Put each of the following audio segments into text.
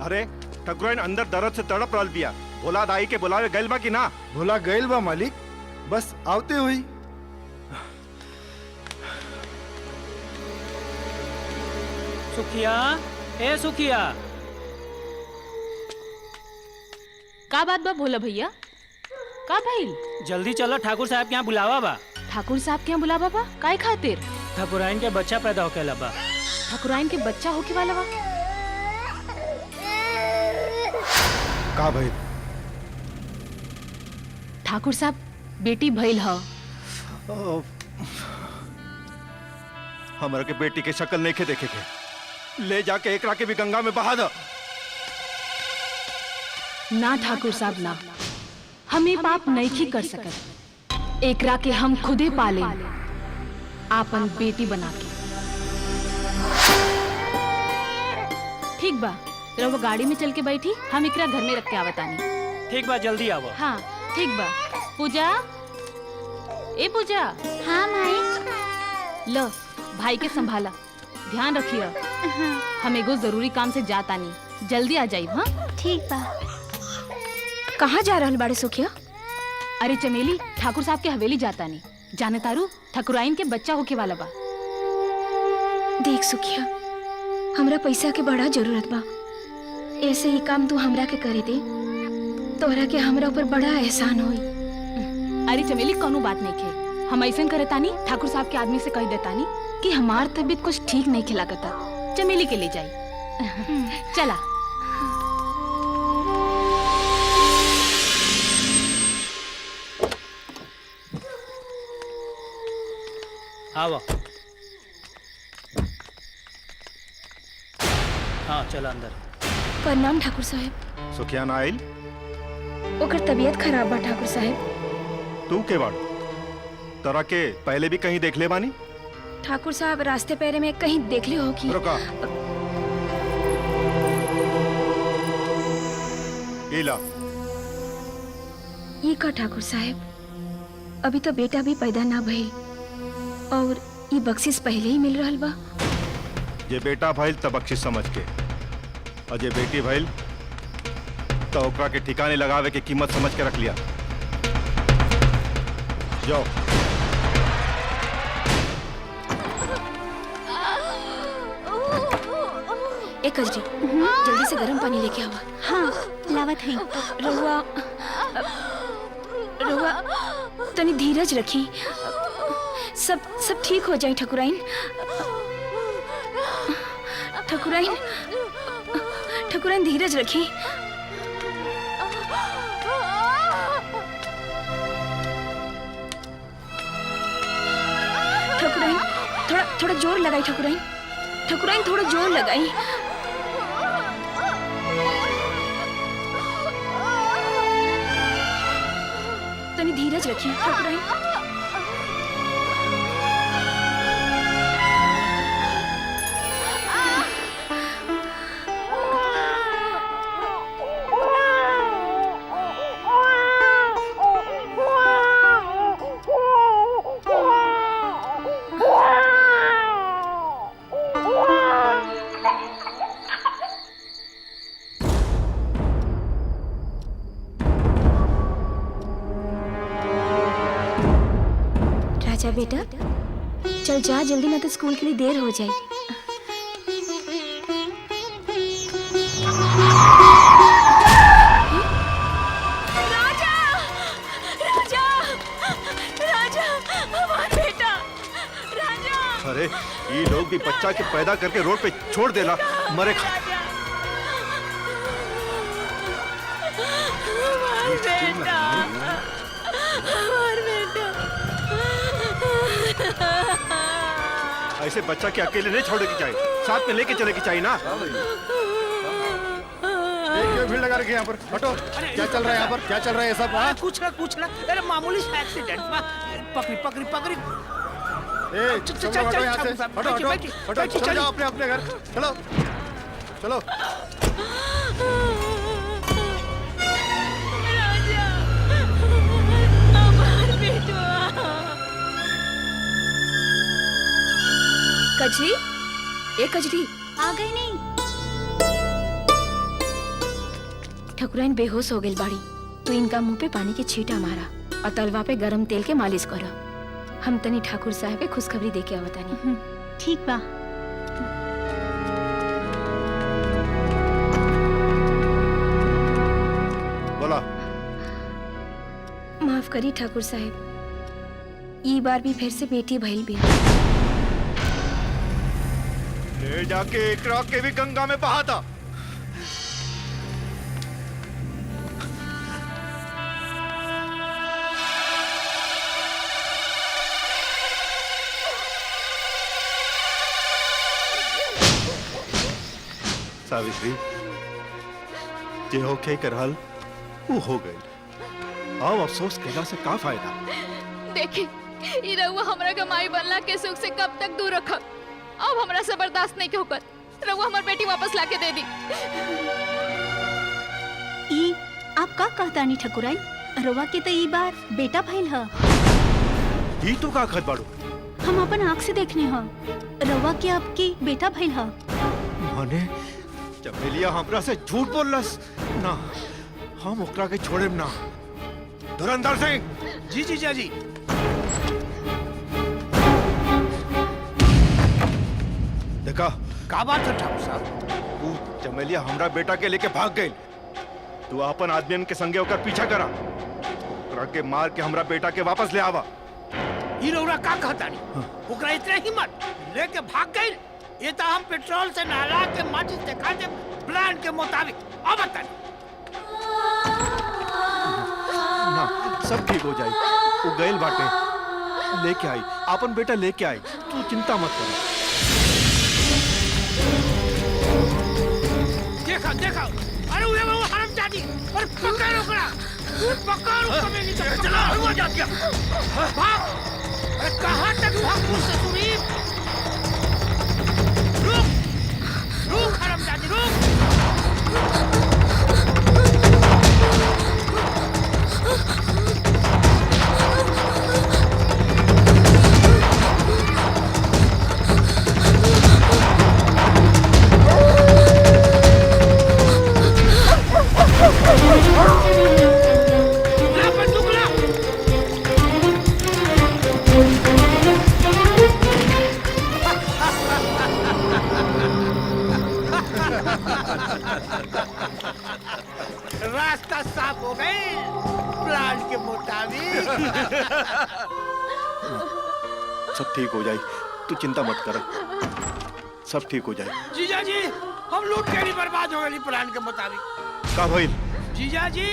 अरे ठकुराइन अंदर दर्द से तड़प रहल बिया। भोला दाई के बुलावे गइल बा कि ना? भोला गइल बा मालिक, बस आवते हुई। सुखिया, ए सुखिया। का बात बा भोला भैया? का भइल? जल्दी चलो, ठाकुर साहब के यहाँ बुलावा बा। ठाकुर साहब के यहाँ बुलावा बा? काय खातिर? ठाकुराइन के बच्चा पैदा होके बा। ठाकुराइन के बच्चा होके वाला बा? का भइल? ठाकुर साहब बेटी भइल ह। हमरा के बेटी के शक्ल नहीं देखे के। ले जाके एकरा के भी गंगा में बहा दो। ना ठाकुर साहब ना, हम ये पाप नहीं कर सकत। एकरा के हम खुदे पाले आपन बेटी बना के। ठीक बा, रउआ गाड़ी में चल के बैठी, हम एकरा घर में रख के आवतानी। ठीक बा, जल्दी आवो। हाँ ठीक बा। पूजा, ए पूजा। हाँ माई। लो भाई के संभाला, ध्यान रखिए। हम एगो जरूरी काम से जातानी, जल्दी आ जाइब। हाँ ठीक बा। कहाँ जा रहल बाड़े सुखिया? अरे चमेली, ठाकुर साहब के हवेली जातानी। जाने तारू, ठकुराइन के बच्चा होके वाला बा। देख सुखिया, हमरा पैसा के बड़ा जरूरत बा। ऐसे ही काम तू हमरा के करे दे, तोहरा के हमरा ऊपर बड़ा एहसान होई। अरे चमेली, कोनो बात नहीं खे। हम ऐसा करे तानी, ठाकुर साहब के आदमी से कह देतानी कि हमार तबीयत कुछ ठीक नहीं खिलाकता, चमेली के ले जाई। चला। आवो। हाँ चला अंदर। प्रणाम ठाकुर साहब। सुखिया ना आइल? ओकर तबीयत खराब बा ठाकुर साहब। तू के बाड़ू? तोरा के पहले भी कहीं देख ले बानी? ठाकुर साहब रास्ते पैरे में कहीं देख ले हो कि? रुका। इला। ये का ठाकुर साहब, अभी तो बेटा भी पैदा ना भइल और ये बख्शिश पहले ही मिल रहल बा। जे बेटा भइल तब बख्शिश समझ के, और जे बेटी भइल तो ओकरा के ठिकाने लगावे के कीमत समझ के रख लिया। जाओ। एक कजरी, जल्दी से गर्म पानी लेके आवा। हाँ लावत है। रहुआ रहुआ तनी धीरज रखी, सब ठीक हो जाए ठकुराइन। ठकुराइन, ठकुराइन धीरज रखी। ठकुराइन थोड़ा जोर लगाई। ठकुराइन, ठकुराइन थोड़ा जोर लगाई। तनी धीरज रखिए ठकुराइन। राजा बेटा, चल जा जल्दी, ना तो स्कूल के लिए देर हो जाए। राजा, राजा, राजा, हमारा बेटा, राजा। अरे ये लोग भी बच्चा के पैदा करके रोड पे छोड़ देला, मरे खा। ऐसे बच्चा के अकेले नहीं छोड़ने की चाहिए, साथ में लेके चले की चाहिए ना। क्यों भीड़ लगा रखी है यहाँ पर? हटो। क्या चल रहा है यहाँ पर? क्या चल रहा है ये सब? हाँ? कुछ ना। अरे मामूली सा एक्सीडेंट में। पकड़ी। चल हटो यहाँ से। हटो। चल जाओ अपने घर। चलो। कजरी, एक कजरी आ गई नहीं। ठकुराइन बेहोश हो गई बाड़ी। तू इनका मुंह पे पानी के छींटा मारा और तलवा पे गरम तेल के मालिश करा। हम तनी ठाकुर साहब के खुशखबरी दे के आवतानी। ठीक बा। बोला। माफ करी ठाकुर साहब, ई बार भी फिर से बेटी भइल भी। ले जाके एकरा के भी गंगा में बहा था। सावित्री, जे होके करहल वो हो गई। अब अफसोस कैला से का फायदा। देखी ई रउआ हमरा के माई बनला के सुख से कब तक दूर रखब। अब हमरा से बर्दाश्त नहीं के होकर। रउआ हमर बेटी वापस लाके दे दी। ई आप का कहतानी ठकुराई? रउआ के तो ई बार बेटा भइल ह। ई तो का खत बाड़ू? हम अपन आँख से देखने ह। रउआ के आपकी बेटा भइल ह। माने चमेलिया हमरा से झूठ बोललस ना। हम ओकरा के छोड़ेम ना। धुरंधर सिंह। जी जीजा जी। देखा का बात है ठाकुर साहब? तू चमेलिया हमरा बेटा के लेके भाग गई। तू अपन आदमियन के संगे ओकर पीछा करा। ओकरा के मार के हमरा बेटा के वापस ले आवा। ई रउरा का कहतानी? ओकरा इतना हिम्मत लेके भाग गई। ये तो हम पेट्रोल से नहला के माचिस दिखा दे प्लान के मुताबिक। अब बतानी। ना सब ठीक हो जाई। वो गइल बाटे। लेके आई अपन बेटा लेके आई। तू चिंता मत कर। देखा देखा। अरे वो हरामजादी। अरे पकड़ ओकरा। पकड़ कभी नहीं चला। हुआ जा गया। भाग। अरे कहाँ तक भाग मुझसे सुनील? रुक। रुक हरामजादी रुक। ला बंदूक ला। रास्ता साफ हो गई प्लान के मुताबिक। सब ठीक हो जाए। तू चिंता मत कर। सब ठीक हो जाए। जीजा जी हम लूट के नहीं बर्बाद हो गए प्लान के मुताबिक। का भइल? जीजा जी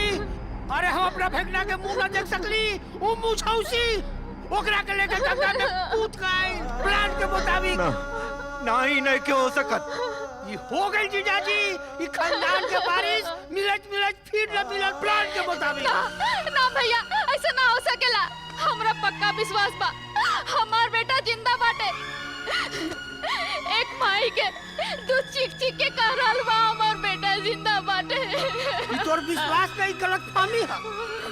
अरे हम अपना फेंकना के मुंह ना देख सकली। वो मुंह छौसी ओकरा के लेके गंगा में कूद गई प्लान के मुताबिक। ना ना ही नहीं क्यों हो सकत। ये हो गई जीजा जी। ये खानदान के बारिश मिलत मिलत फिर न मिलत प्लान के मुताबिक। ना भैया ऐसा ना हो सकेला। हमरा पक्का विश्वास बा हमार बेटा जिंदा बाटे। एक माई के दूध चीख चीख के कह रहल बा हमार बेटा जिंदा बाटे। ये तोर विश्वास नहीं गलतफहमी है।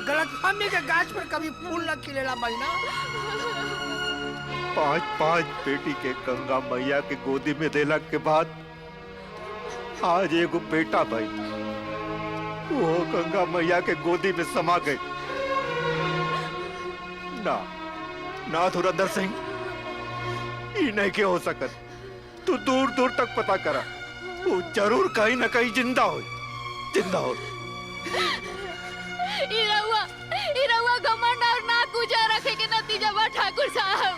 गलतफहमी के गाछ पर कभी फूल न खिलेला महीना। 5 बेटी के गंगा मैया के गोदी में देला के बाद आज एगो बेटा भाई वो गंगा मैया के गोदी में समा गए। ना ना धुरंधर सिंह ये नहीं के हो सकत। तू दूर दूर तक पता करा। वो जरूर कहीं ना कहीं जिंदा हो। जिंदा हो। इरवा घमंड और ना गुजा रखे के नतीजा बा ठाकुर साहब।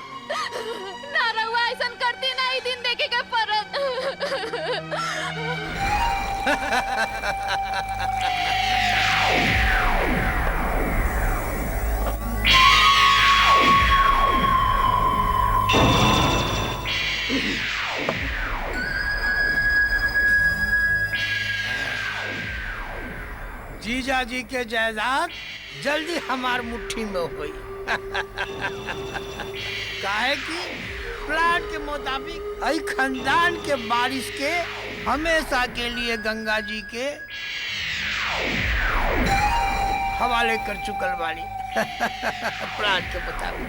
ना रउआ ऐसन करती ना ही दिन देखे के परत। जीजा जी के जायदाद जल्दी हमार मुट्ठी में हुई। काहे कि प्लान के मुताबिक आई खानदान के बारिश के हमेशा के लिए गंगा जी के हवाले कर चुकल वाली। प्लान के मुताबिक।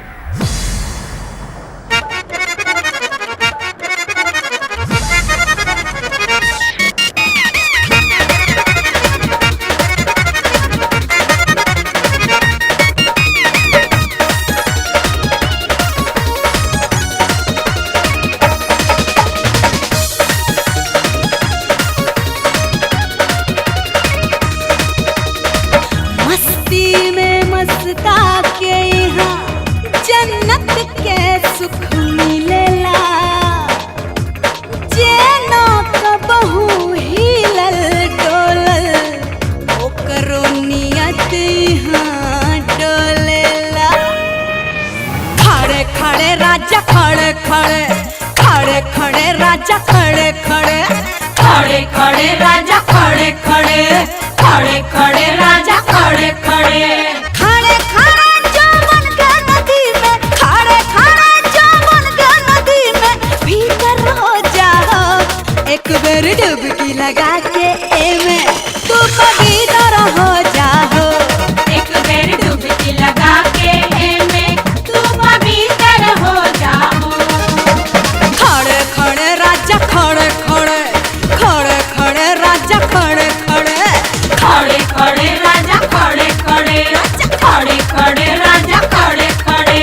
राजा खड़े खड़े खड़े खड़े राजा खड़े खड़े खड़े खड़े राजा खड़े खड़े खड़े खड़े राजा खड़े खड़े खड़े खड़े जौवन के नदी में खड़े खड़े जौवन के नदी में भीतर हो जाओ एक बेर डुबकी लगा के एमे तू पवित्र हो जाओ एक बेर डुबकी लगा के एमे तू पवित्र हो जाओ खड़े खड़े राजा खड़े खड़े खड़े खड़े राजा खड़े खड़े खड़े खड़े राजा खड़े खड़े खड़े खड़े राजा खड़े खड़े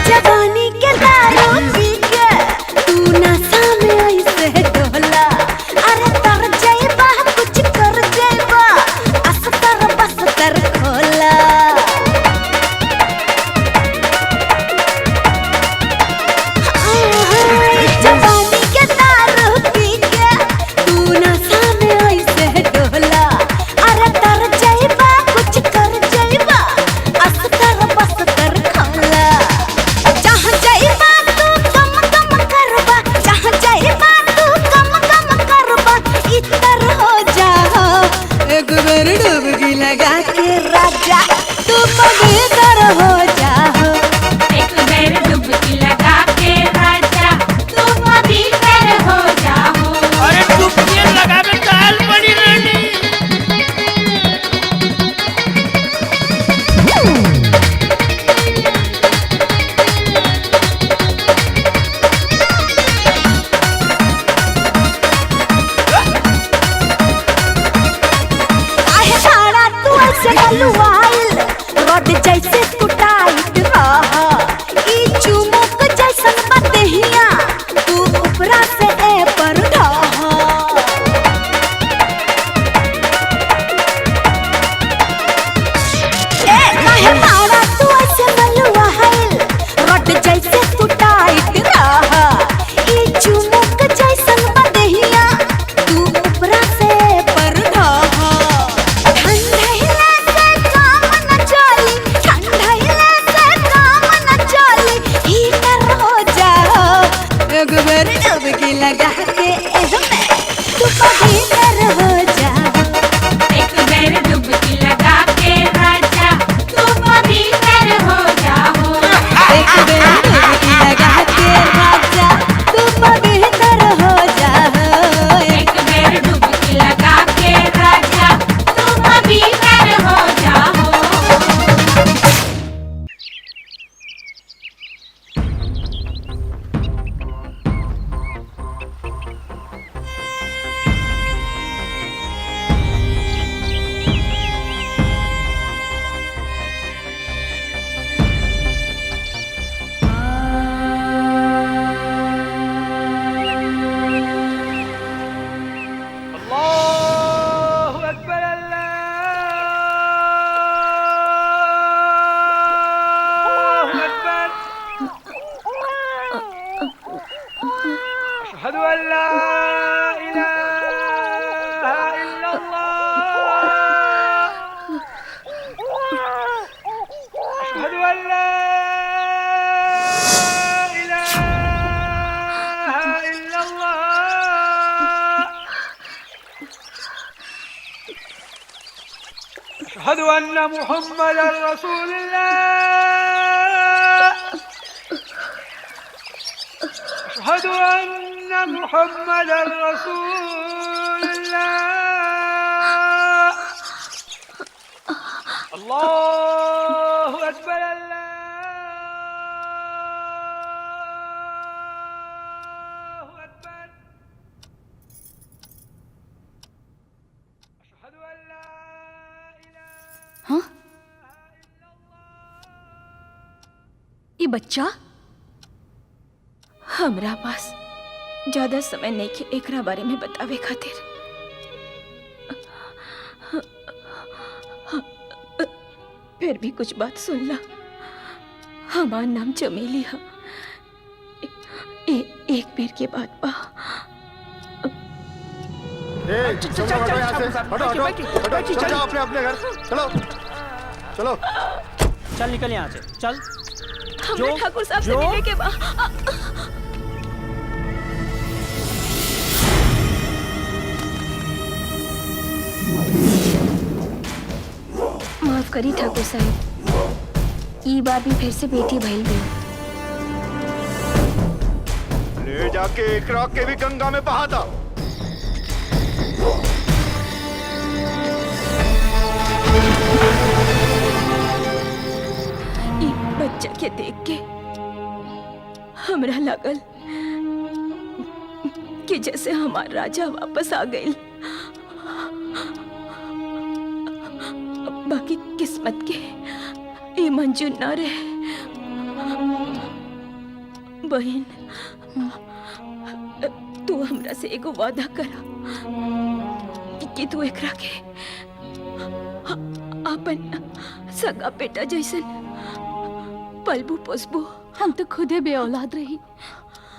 जवानी के दारू पी के तू नशा में ऐसे डोला अरे तर जाइबा कुछ कर जाइबा अस्तर बस्तर खोला जवानी के दारू पी के तू नशा में ऐसे डोला अरे तर जाइबा कुछ कर जाइबा अस्तर बस्तर खोला जहाँ जाइबा तू कम कम करबा जहाँ जाइबा तू कम कम करबा इतर हो जाओ एक बेर डुबकी लगा के राजा तू पवित्र हो जाओ एक बेर डुबकी लगा के राजा तू पवित्र हो जाओ अरे डुबकी लगावे काल पड़ी रहनी आहे साड़ा तू ऐसे हलवाइल रोड जैसे तू टाइट रहा ई चुमुक जैसन बदहिया तू ऊपरा से ए पर ढहा ए काहे साड़ा तू ऐसे हलवाइल रोड जैसे तू टाइट रहा ई चुमुक जैसन बदहिया तू ऊपरा से ए पर ढहा ठंडहिले से काम न चली ठंडहिले से काम न चली हीटर हो जाओ एक बेर डुबकी लगा के एहमे तू पवित्र हो जाओ एक बेर डुबकी लगा के राजा तू पवित्र हो जाओ एक बेर डुबकी लगा के राजा तू पवित्र हो जाओ एक बेर डुबकी लगा के राजा तू पवित्र हो जाओ अल्लाहु अकबर अल्लाहु अकबर अशहदु अन ला इलाहा इल्लल्लाह अशहदु अन ला इलाहा इल्लल्लाह अशहदु अन्न मुहम्मदर रसूलुल्लाह अशहदु अन्न मुहम्मदर रसूलुल्लाह अल्लाहु अकबर अल्लाहु अकबर अशहदु अन ला हाँ? ये बच्चा हमरा पास ज्यादा समय नहीं के एकरा बारे में बतावे खातिर फिर भी कुछ बात सुन ला। हमार नाम चमेली है। एक पेड़ के बाद बा। चल हटो यहाँ से, हटो हटो हटो, चल जाओ अपने अपने घर, चलो चलो। चल निकल यहाँ से, चल। हमें ठाकुर साहब से मिले के बा। माफ करी ठाकुर साहब, ई बार भी फिर से बेटी भइल गई। ले जाके एकरा के भी गंगा में बहा दा। ई बच्चा के देख के हमरा लागल कि जैसे हमार राजा वापस आ गई। बाकी किस्मत के ये मंजूर ना रहे। बहन, तू हमरा से एगो वादा करा कि तू एकरा के अपन सगा बेटा जैसन पलबू पोसबू। हम तो खुदे बे औलाद रही,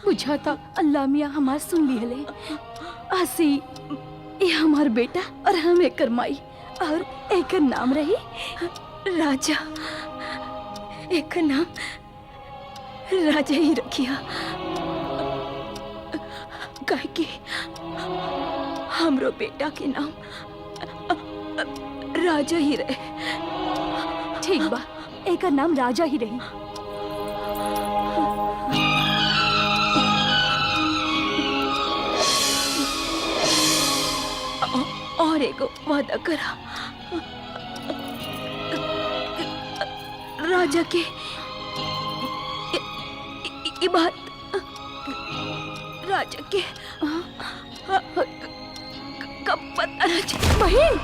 बुझाता अल्लाह मियाँ हमार सुन लिहले। आसी ये हमार बेटा और हम एकर माई, और एकर नाम रही राजा। एक नाम राजा ही रखिया, काहे कि हमरो बेटा के नाम राजा ही रहे। ठीक बा, एकर नाम राजा ही रही। और एगो वादा करा, राजा के ये बात राजा के कब पता न चले। बहन,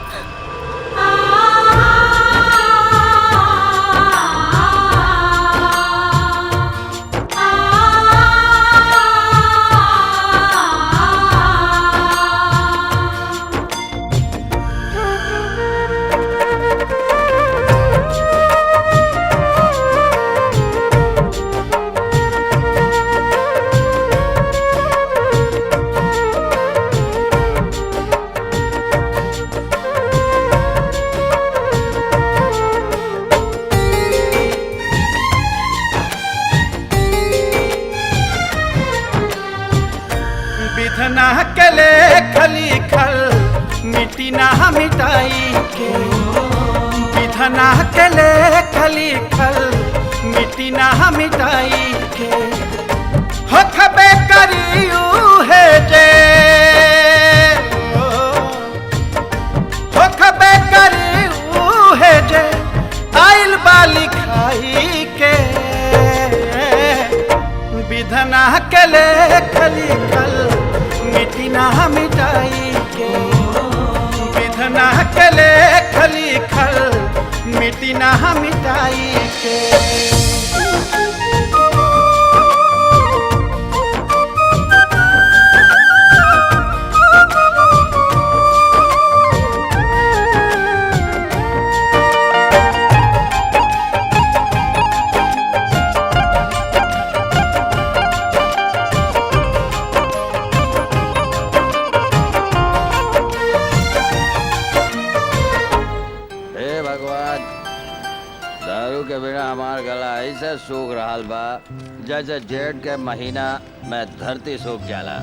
विधना के ले खली खल मिट्टी ना मिटाई के, विधना के ले खली खल मिट्टी ना मिटाई के, हो खबे करियू है जे, हो खबे करियू है जे आइल बाली खाई के, विधना के ले खली खल मिट्टी ना मिटाई के, विधना के ले खली खल मिट्टी ना मिटाई के। के बिना हमार गला ऐसे सूख रहा बा जैसे जेठ के महीना में धरती सूख जाला।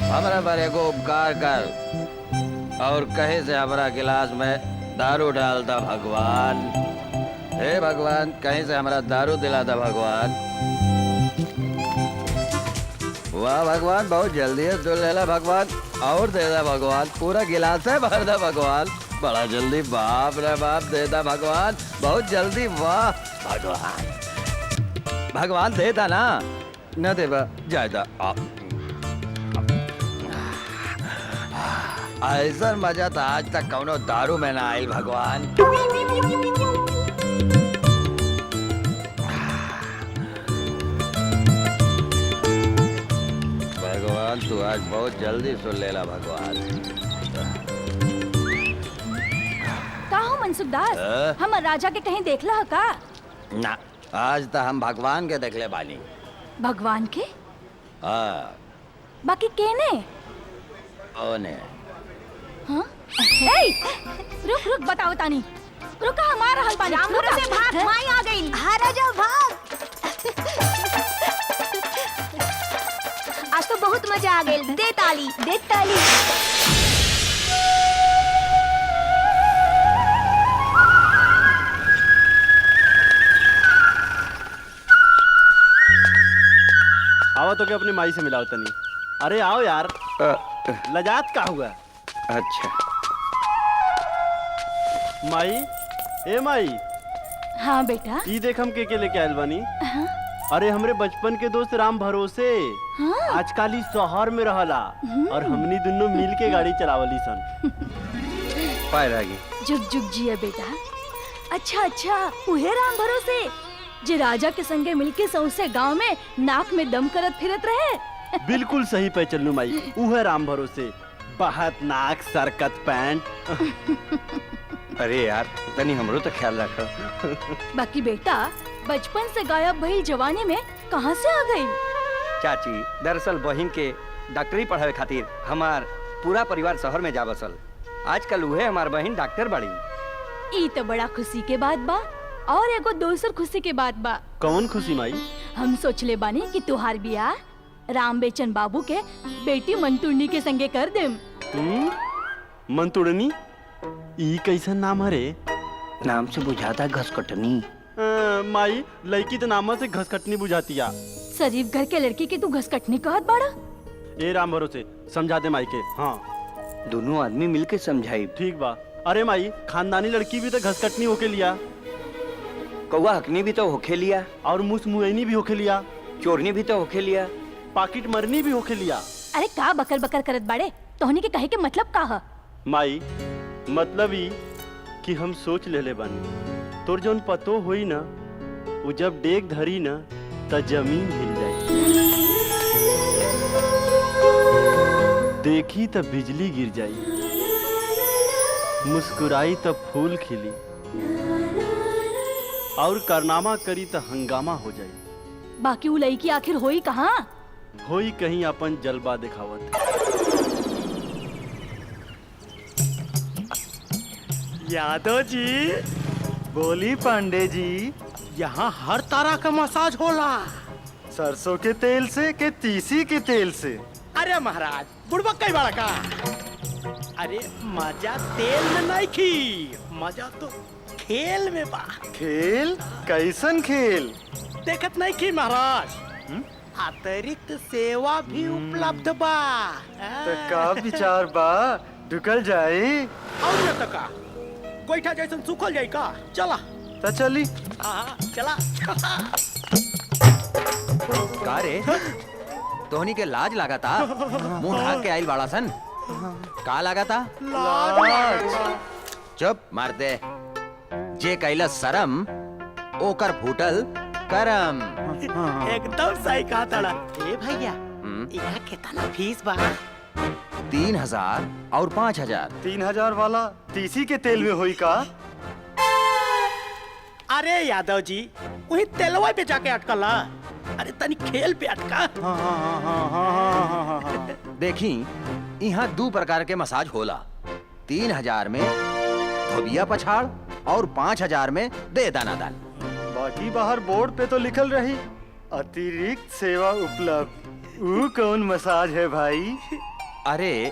हमरा पर एगो उपकार कर और कहे से हमरा गिलास में दारू डाल दा भगवान। हे भगवान, कहीं से हमरा दारू दिला दा भगवान। वाह भगवान, बहुत जल्दी है तो ले ला भगवान, और दे दा भगवान, पूरा गिलास है भर दा भगवान, बड़ा जल्दी, बाप रे बाप, दे दा भगवान, बहुत जल्दी, वाह भगवान। भगवान दे दा ना, न दे बा जायदा। ऐसा मजा तो आज तक कौनो दारू में ना आयल भगवान। भगवान तू आज बहुत जल्दी सुन लेला भगवान। का हो मनसुख दास? हमर राजा के कहीं देखला हो का? ना, आज तो हम भगवान के देखले बानी। भगवान के? हाँ, बाकी केने? ओने। हाँ? ए, रुक रुक बताओ तानी। रुका हमारा हल पानी। रामपुर से भाग, माई आ गई। हाँ राजा भाग। आज तो बहुत मजा आ गई। दे ताली, दे ताली। आओ तो क्या अपनी माई से मिलाओ तनी। अरे आओ यार। लजात का हुआ? अच्छा। माई, ए माई। हाँ बेटा। ई देख हम के लेके आयल बानी। अरे हमरे बचपन के दोस्त राम भरोसे आजकल ही शहर में रहला और हमनी दोनों मिल के गाड़ी चलावली सन। पाए आगे। जुग जुग जिया बेटा। अच्छा अच्छा, उहे राम भरोसे जे राजा के संगे मिलके सौसे गांव में नाक में दम करत फिरत रहे। बिल्कुल सही पे चलनू माई, उहे राम भरोसे। बहत नाक, सरकत पैंट। अरे यार, तनी हमरो तो ख्याल रखो। बाकी बेटा, बचपन से गायब भइल जवानी में कहाँ से आ गई? चाची, दरअसल बहिन के डॉक्टरी पढ़ावे खातिर हमार पूरा परिवार शहर में जा बसल। आजकल उहे हमार बहिन डॉक्टर बड़ी। ई तो बड़ा खुशी के बात बा। और एगो दोसर खुशी के बात बा। कौन खुशी माई? हम सोचले बानी कि तुहार बियाह राम बेचन बाबू के बेटी मंतुरनी के संगे कर देम। मंतुरनी? ई कैसन नाम हरे? नाम से बुझाता घसकटनी। माई, लड़की तो नाम से घसकटनी बुझातिया। शरीफ घर के लड़की के तू घसकटनी कहत बाड़ा? ए राम भरोसे, समझा दे माई के। हाँ, दोनों आदमी मिलके समझाई। ठीक बा। अरे माई, खानदानी लड़की भी तो घसकटनी होके लिया, कौआ हकनी भी तो होके लिया, और मुस मुएनी भी होके लिया, चोरनी भी तो होके लिया, पाकिट मरनी भी होके लिया। अरे का बकर बकर करत बाड़े? तोहनी के कहे के मतलब का है? माई, मतलब ई कि हम सोच लेले बानी, तोर जोन पतो होई ना, वो जब डेग धरी ना त जमीन हिल जाई, देखी त बिजली गिर जाई, मुस्कुराई त फूल खिली, और कारनामा करी त हंगामा हो जाई। बाकी वो लड़की आखिर होई कहाँ? होई कहीं अपन जलवा दिखावत। यादव जी, बोली पांडे जी। यहाँ हर तरह का मसाज होला। सरसों के तेल से के तीसी के तेल से? अरे महाराज, बुड़बक कई बड़ा का। अरे मजा तेल में नहीं की, मजा तो खेल में बा। खेल? कैसन खेल? देखत नहीं की महाराज, अतिरिक्त सेवा भी उपलब्ध बा। तो का विचार बा, ढुकल जाए? और न तका गोईठा जैसन सुखल जाई का। चला तो चली। हाँ, चला। का रे, तोहनी के लाज लगाता? मुंह ढाक के आइल बाड़ा सन। का लगाता? चुप मार दे। जे कैलस शरम, ओकर फूटल करम। एकदम सही कहा ताड़ा। ए भैया, यहाँ कितना फीस बा? 3000 और 5000। 3000 वाला तीसी के तेल में होई का? अरे यादव जी, वही तेलवा पे जाके अटकला। अरे तनी खेल पे अटका। देखी, यहाँ 2 प्रकार के मसाज होला। 3000 में धोबिया पछाड़ और 5000 में दे दाना दान। बाकी बाहर बोर्ड पे तो लिखल रही अतिरिक्त सेवा उपलब्ध। वो कौन मसाज है भाई? अरे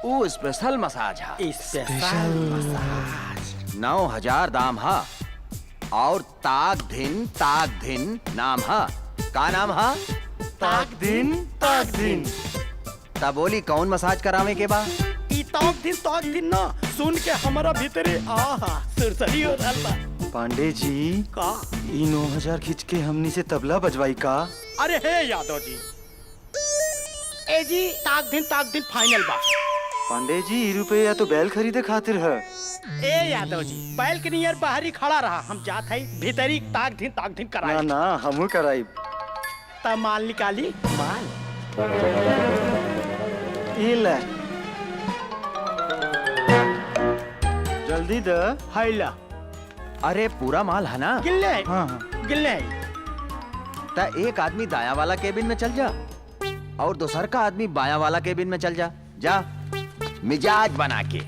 वो स्पेशल मसाज है। स्पेशल मसाज 9000 दाम है और ताक दिन नाम है। का नाम है? ताक दिन। तब बोली कौन मसाज करावे के बा? ताक दिन ना सुन के हमारा भीतरे आहा सुरसरी हो रहल बा। पांडे जी, का? ई 9000 खींच के हमनी से तबला बजवाई का? अरे हे यादव जी, ए जी ताक दिन फाइनल बा। पांडे जी, ई रुपये या तो बैल खरीदे खातिर है। ए यादव जी, बैल के नियर बाहरी खड़ा रहा, हम जात है भीतरी ताक दिन कराए। ना ना, हमू कराई। तब माल निकाली। माल ई ले, जल्दी जल्दी द। हैला अरे पूरा माल है ना? गिल्ले हाँ हाँ। गिल्ले ता एक आदमी दाया वाला केबिन में चल जा और दूसर का आदमी बाया वाला केबिन में चल जा। जा मिजाज बना के।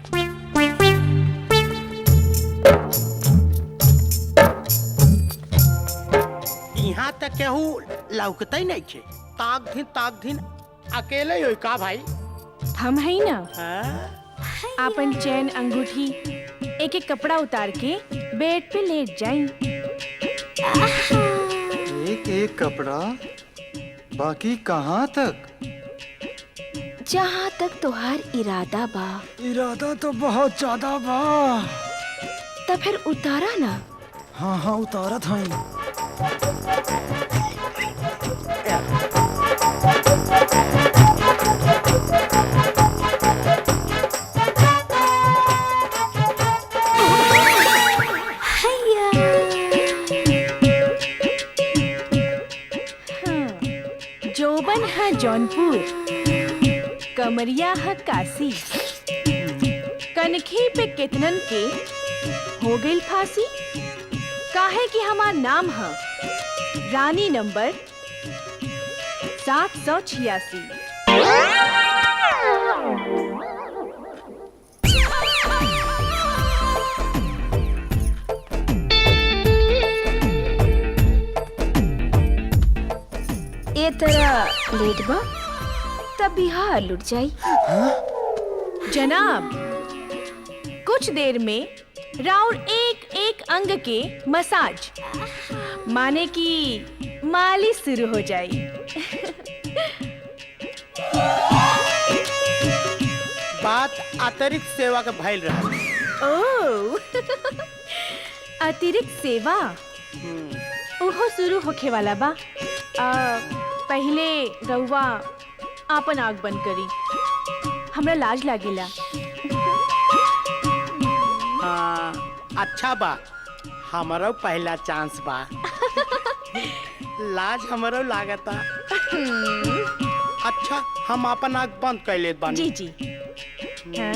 यहाँ तक केहू लौकते ही नहीं थे। ताक दिन अकेले ही का भाई? हम है ना हाँ? आपन चैन अंगूठी एक एक कपड़ा उतार के बेड पे लेट जाई। एक एक कपड़ा, बाकी कहाँ तक? जहाँ तक तोहार इरादा बा। इरादा तो बहुत ज्यादा बा। तब फिर उतारा ना। हाँ हाँ उतारा था। जोबन है जौनपुर, कमरिया है काशी, कनखी पे कितनन के हो गई फांसी। काहे कि हमार नाम है रानी नंबर 786। ए तरह लेट बा तब बिहार लुट जाई। जनाब कुछ देर में राउर एक एक अंग के मसाज माने की मालिश शुरू हो जाई। बात अतिरिक्त सेवा के भइल रहा। ओ अतिरिक्त सेवा ओहो शुरू होखे वाला बा। पहले रउआ आपन आग बंद करी, हमरा लाज लागेला। अच्छा बा, हमारो पहला चांस बा। लाज हमारो लागता। अच्छा हम अपन आग बंद कर लेत बानी। जी जी। हाँ?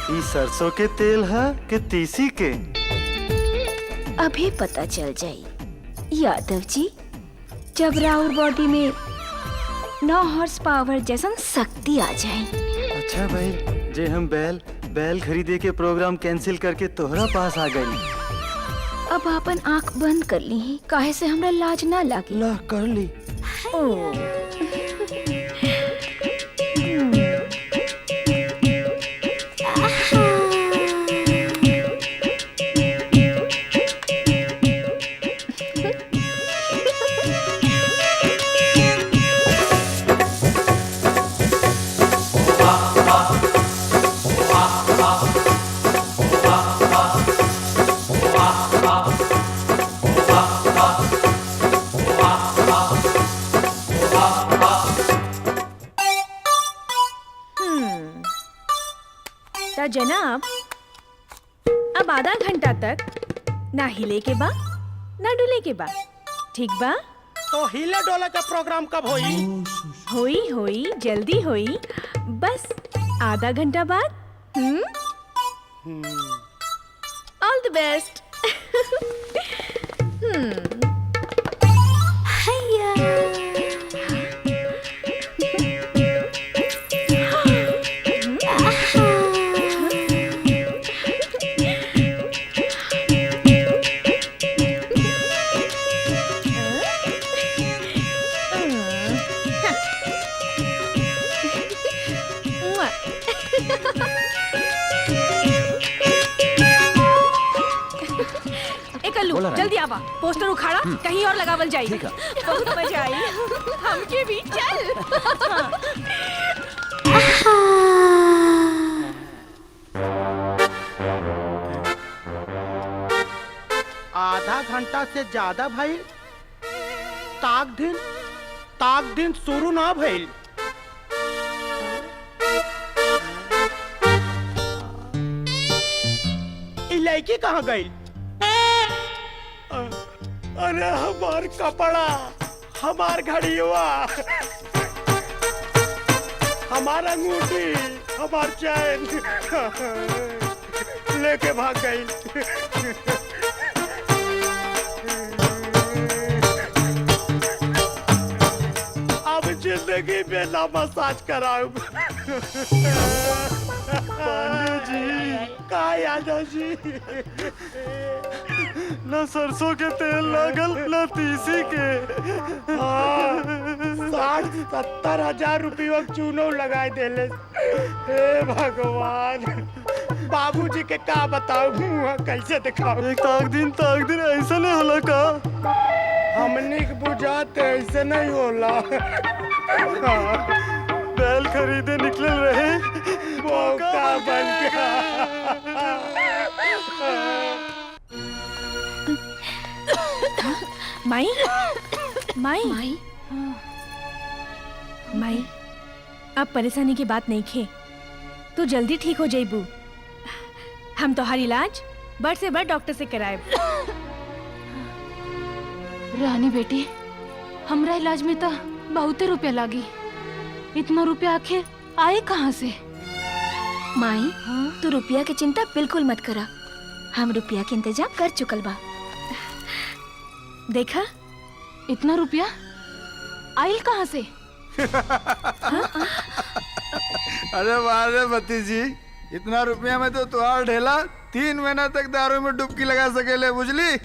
ई सरसों के तेल है कि तीसी के? अभी पता चल जाई यादव जी, जब राउर बॉडी में 9 हॉर्स पावर जैसन शक्ति आ जाए। अच्छा भाई, जे हम बैल खरीदे के प्रोग्राम कैंसिल करके तोहरा पास आ गई। अब अपन आंख बंद कर ली, काहे से हमरा लाज ना लागी। ला कर ली। ओ जनाब अब आधा घंटा तक ना हिले के बा ना डुले के बा, ठीक बा? तो हिले डोले का प्रोग्राम कब होई? होई जल्दी होई, बस आधा घंटा बाद। ऑल द बेस्ट। जल्दी आवा, पोस्टर उखाड़ा कहीं और लगावल जाई। बहुत मजा आई हमके भी। चल आधा घंटा से ज्यादा भइल, ताक दिन शुरू ना भइल। ई लड़की कहाँ गई? अरे हमार कपड़ा, हमार घड़िया, हमार अंगूठी, हमार चैन लेके भाग गई। अब जिंदगी में ना मसाज कराऊं। पांडे जी, का यादव जी, न सरसों के तेल लागल न तीसी के। 60-70 हजार रुपया चूनो लगाए देले। हे भगवान, बाबूजी के का बताऊं, कैसे दिखाऊं? एक ताक दिन ऐसा नहीं होला का? हमने के बुझाते ऐसे नहीं होला। बैल खरीदे निकले रहे, मौका बन गया। माई माई माई माई, अब परेशानी की बात नहीं खे, तू जल्दी ठीक हो जाइबू। हम तोहार इलाज बड़ से बड़ डॉक्टर से कराए। रानी बेटी, हमरा इलाज में तो बहुते रुपया लागी। इतना रुपया आखिर आए कहाँ से? माई, तू रुपया की चिंता बिल्कुल मत करा, हम रुपया के इंतजाम कर चुकल बा। देखा, इतना रुपया आइल कहाँ से? अरे वाह रे भतीजी, इतना रुपया में तो तुहार ढेला 3 महीना तक दारू में डुबकी लगा सकेले, बुझली?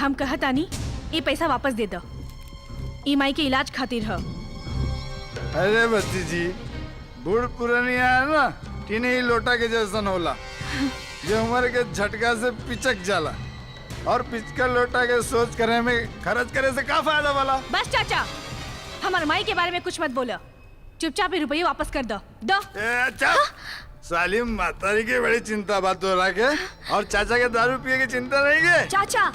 हम कहत आनी ये पैसा वापस दे दो, ई माई के इलाज खातिर है। अरे भतीजी, बूढ़ पुरानिया है ना, टीने ही लोटा के जैसन होला, जो उम्र के झटका से पिचक जाला, और पिचका लोटा के सोच करे में खर्च करे से का फायदा वाला? बस चाचा, हमारे माई के बारे में कुछ मत बोलो, चुपचाप रुपये वापस कर दो। दो। अच्छा, सालिम मातारी की बड़ी चिंता बात हो रहा के, और चाचा के दारू पिए की चिंता नहीं के? चाचा,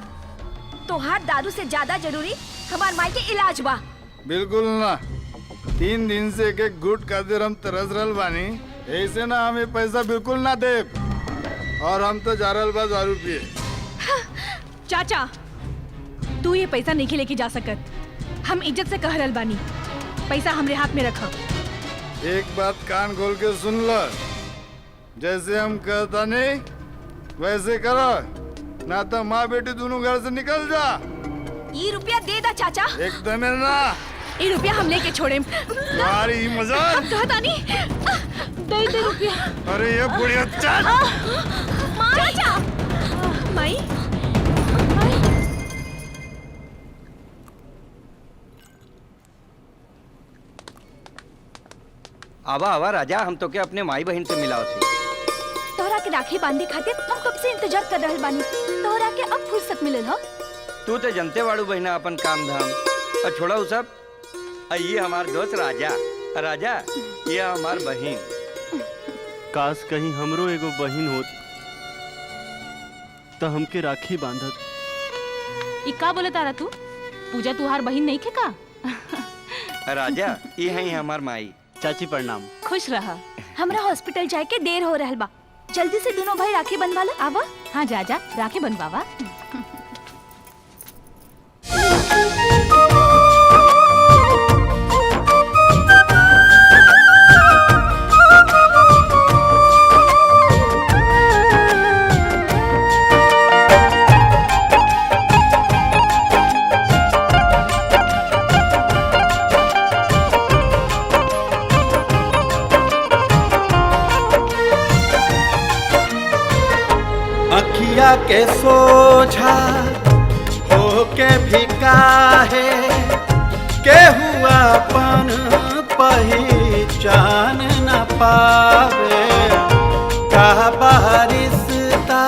तोहार दारू से ज्यादा जरूरी हमार माई के इलाज बा। बिल्कुल ना, 3 दिन से एक गुट खातिर हम तरस रहल बानी, ऐसे ना हमें पैसा बिल्कुल ना दे, और हम तो जा रहल बा दारू पिए। चाचा, तू ये पैसा नहीं लेके जा सकत, हम इज्जत से कह रहल बानी, पैसा हमरे हाथ में रखा। एक बात कान खोल के सुन लो, जैसे हम कहता नहीं वैसे करो, ना तो माँ बेटी दोनों घर से निकल जा। ये रुपया दे दा चाचा। एकदम ना, ये रुपया हम लेके छोड़े। तुम्हारी मजाक। कहता नहीं, दे रुपया। अरे ये बुढ़िया चल। चाचा, माई, आवा आवा राजा, हम तो क्या अपने माई बहन से मिलाओ थे। तोहरा के राखी बांधे खातिर हम कब से इंतजार कर रहल बानी, तोहरा के अब फुर्सत मिलल ह? तू तो जनते वाड़ू बहना अपन काम धाम, और छोड़ा उ सब। ये हमार दोस्त राजा, राजा ये हमार बहन। काश कहीं हमरो एगो बहिन होत तो हमके राखी बांधत। ई का बोले तारा तू? पूजा तुहार बहन नहीं खे का? राजा ये है हमार माई। चाची प्रणाम। खुश रहा। हमरा हॉस्पिटल जाए के देर हो रहल बा, जल्दी से दोनों भाई राखी बंधवा ला। आवा। हाँ जा जा, राखी बंधवावा। अखिया के सोझा होके भी काहे के हुआ अपन पहचान न पावे, का बारिशता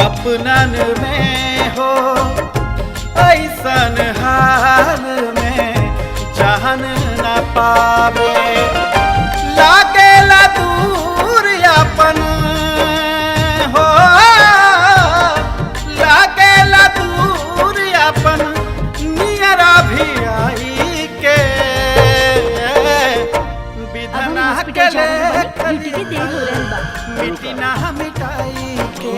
अपनन में हो, ऐसन हाल में जान न पावे, लागेला दूर अपन हो, लागेला दूर अपन नियरा भी आई के, विधना के मिटी ना मिटाई के,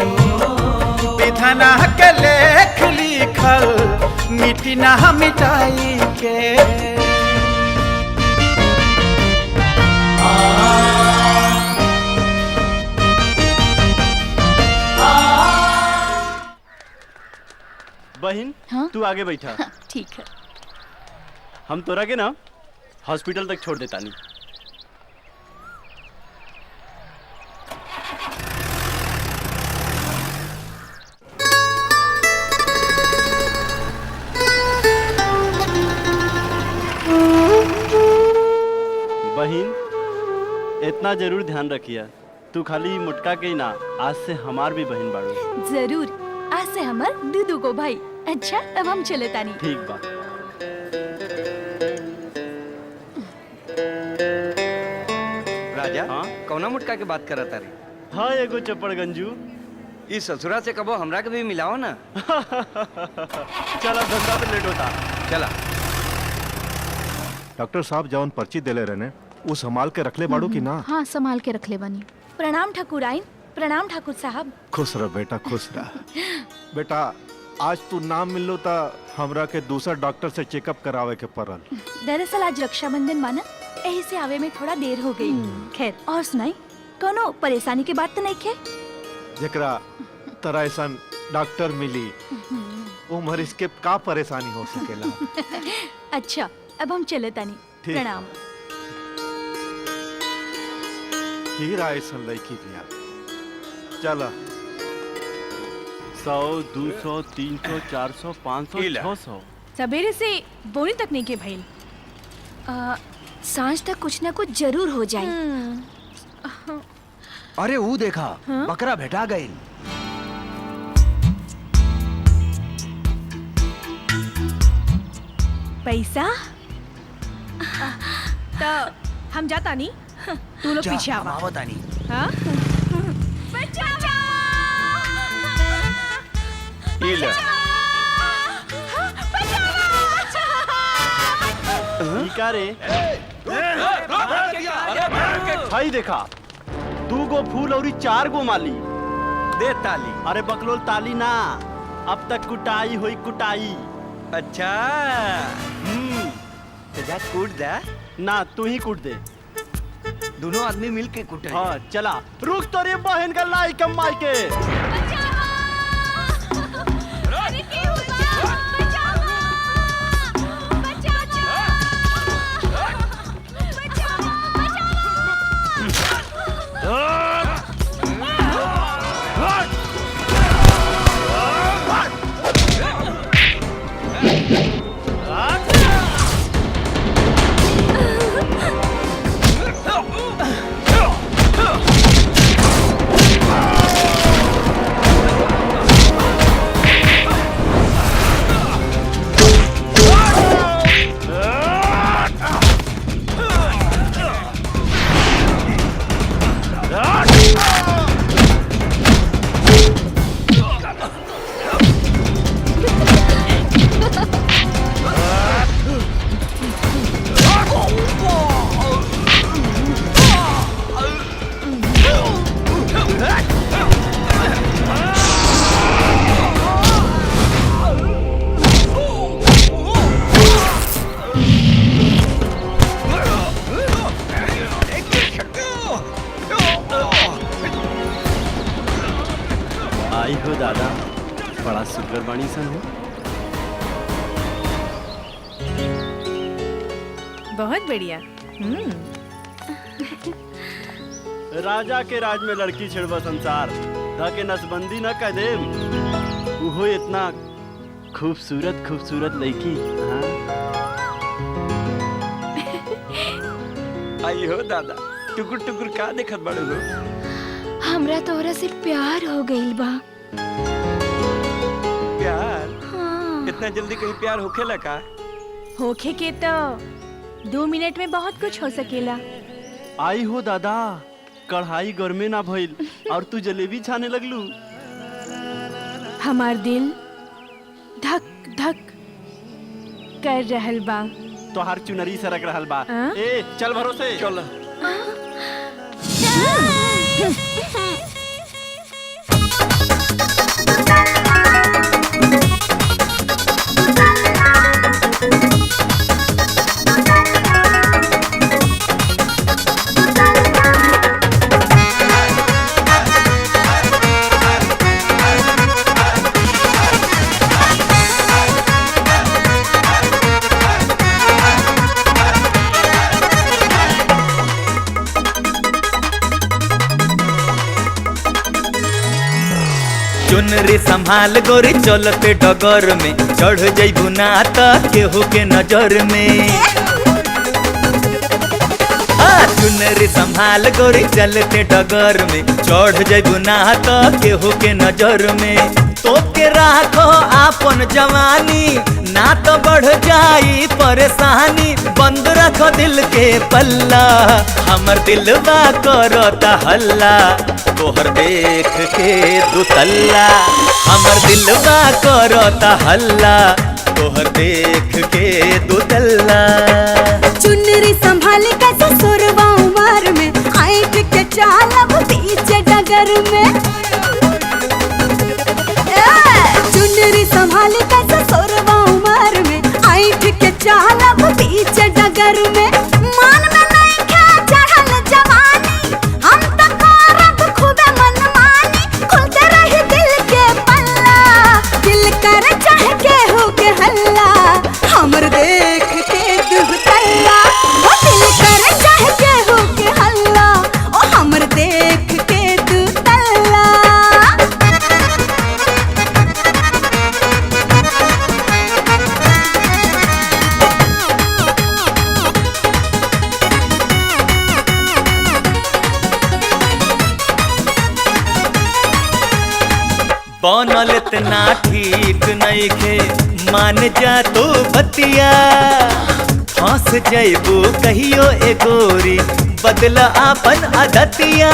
विधना के लेख लिखा रहल मिटी ना मिटाई के। बहन हाँ? तू आगे बैठा। ठीक है। हम तोरा के ना हॉस्पिटल तक छोड़ देता नहीं। बहन इतना जरूर ध्यान रखिया, तू खाली मुटका के ही ना, आज से हमार भी बहन बाड़ू। जरूर, आज से हमार दूधू को भाई। अच्छा अब हम चले तानी। ठीक बा। राजा हाँ? कौना मुटका के बात करत तारी? हाँ एगो चप्पड़ गंजू। इस ससुरा से कबो हमरा के भी मिलाओ ना। चला धंधा पे लेट होता। चला। डॉक्टर साहब जौन पर्ची देले रहने वो संभाल के रखले बाड़ू की ना? हाँ संभाल के रख ले बनी। प्रणाम ठाकुराइन। प्रणाम ठाकुर साहब। खुश रह बेटा, खुश रह। बेटा आज तू नाम मिलो ता हमरा के दूसरा डॉक्टर से चेकअप करावे के पड़ल। दरअसल आज रक्षाबंधन माना, यही से आवे में थोड़ा देर हो गई। खैर और सुनाई, कोनो परेशानी के बात तो नहीं खे? जेकरा तरह ऐसा डॉक्टर मिली वो मरीज के का परेशानी हो सकेला। अच्छा अब हम चले तानी। ठीक। प्रणाम। हीरा ऐसा लड़की दिया। चला 100, 200, 300, 400, 500, इला। 600। सवेरे से बोनी तक नहीं के भइल। सांझ तक कुछ ना कुछ जरूर हो जाए। अरे वो देखा, बकरा भेटा गई। पैसा तो हम जाता नहीं, तू लोग पीछे आवा। आवतानी। हाँ? ई ले। ई का रे? भाई देखा, 2 गो फूल और 4 गो माली। दे ताली। अरे बकलोल ताली ना, अब तक कुटाई हुई कुटाई। अच्छा तो जा कूट दे। ना तू ही कूट दे। दोनों आदमी मिल के कूटे। हाँ चला। रुक तो रे बहन का लाई कमाई के। आई हो दादा, बड़ा सुगर बाणी सन हो। बहुत बढ़िया। राजा के राज में लड़की छिड़वा संसार, के नसबंदी न कह दे। वो इतना खूबसूरत खूबसूरत लड़की। हाँ? आई हो दादा, टुकुर टुकुर का देखत बड़े हो? हमरा तोहरा से प्यार हो गइल बा। प्यार? हाँ। इतना जल्दी कहीं प्यार होखेला का? होखे के तो 2 मिनट में बहुत कुछ हो सकेला। आई हो दादा, कढ़ाई गर्मे ना भइल और तू जलेबी छाने लगलू। हमार दिल धक धक कर रहल बा। तोहार चुनरी सरक रहल बा। हाँ? ए चल भरोसे। चल। चुनरी संभाल गोरी चलते डगर में चढ़ जइबू ना त केहू के नजर में। चुनरी संभाल गोरी चलते डगर में चढ़ जइबू ना त केहू के नजर में। तो के राखो आपन जवानी ना तो बढ़ जाई परेशानी। बंद रखो दिल के पल्ला हमर दिलवा करता हल्ला तोहर देख के दुतल्ला। हमर दिलवा करता हल्ला तोहर देख के दुतल्ला। चुनरी संभाल कैसे सोरवा उमर में आइट के चालब पीछे डगर में। चुनरी संभाल कैसे सोरवा उमर में आइट के चालब पीछे डगर में। मान में नहीं क्या चढ़ल जवानी हम तो करब खूबे मनमानी। खुलते रही दिल के पल्ला दिल कर चाह के हो के हल्ला हमर देख के दुतल्ला। ओ दिल कर चाह के हो के हल्ला ओ हमर देख के दुतल्ला। बनल इतना ठीक नहीं खे मान जा तो बतिया। फंस जइबू कहियो ए गोरी बदला आपन आदतिया।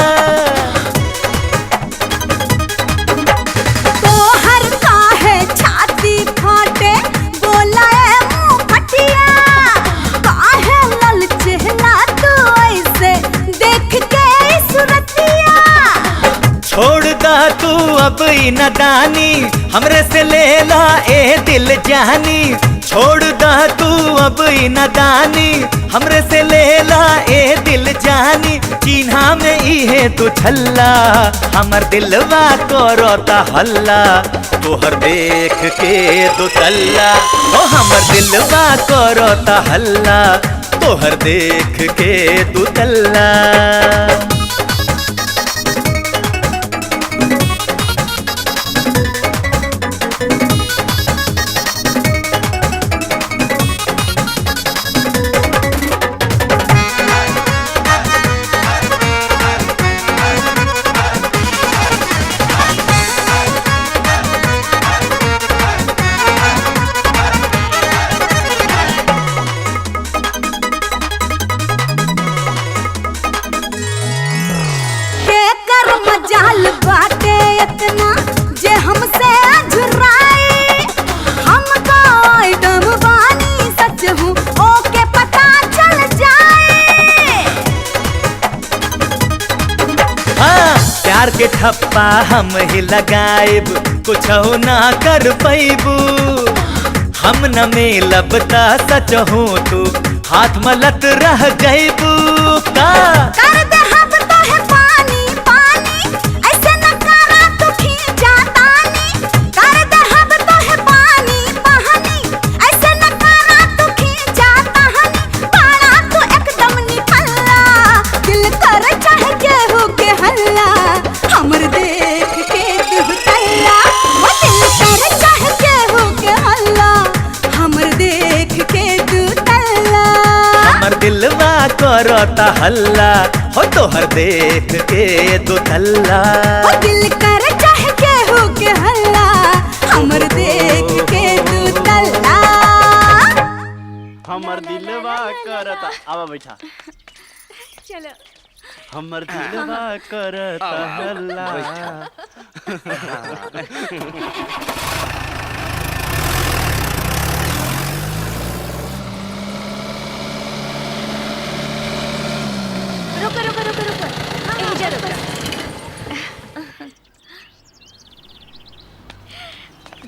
तोहर काहे छाती फाटे बोला ए मुंह फटिया। काहे ललचेला तू ऐसे देख के सुरतिया। छोड़ दा तू अब ई नादानी हमरे से लेला ए दिल जानी। छोड़ दा तू अब ई नादानी हमरे से लेला ए दिल जानी। चिन्हा में इहे तू छल्ला हमर दिलवा करता हल्ला तोहर देख के दुतल्ला। ओ हमर दिलवा करता हल्ला तोहर देख के दुतल्ला। मजाल बाटे इतना जे हमसे झुराई। हम तो आइटम बानी सच हूँ ओके पता चल जाए। हाँ प्यार के ठप्पा हम ही लगाएब कुछ ना कर पैबू। हम न मिलब ता सच हूँ तू हाथ मलत रह जइबू का। कर दे हम तो है पानी पानी ऐसे न करा तू खींचा तानी। कर दे हम तो है पानी पानी ऐसे न करा तू खींचा तानी। पारा तू एकदम निकल्ला दिल कर चाह के हो के हल्ला हमर देख के दुतल्ला। वो दिल कर चाह के हो के हल्ला हमर देख के दुतल्ला। हमर दिलवा करता हल्ला हो तोहर देख के दुतल्ला। ओ दिल कर चाह के हो के हल्ला हमर देख के दुतल्ला। हमर दिलवा करता आवा बैठा। चलो हमर दिलवा करता हल्ला। रुको रुको रुको रुको यहीं जा रुको।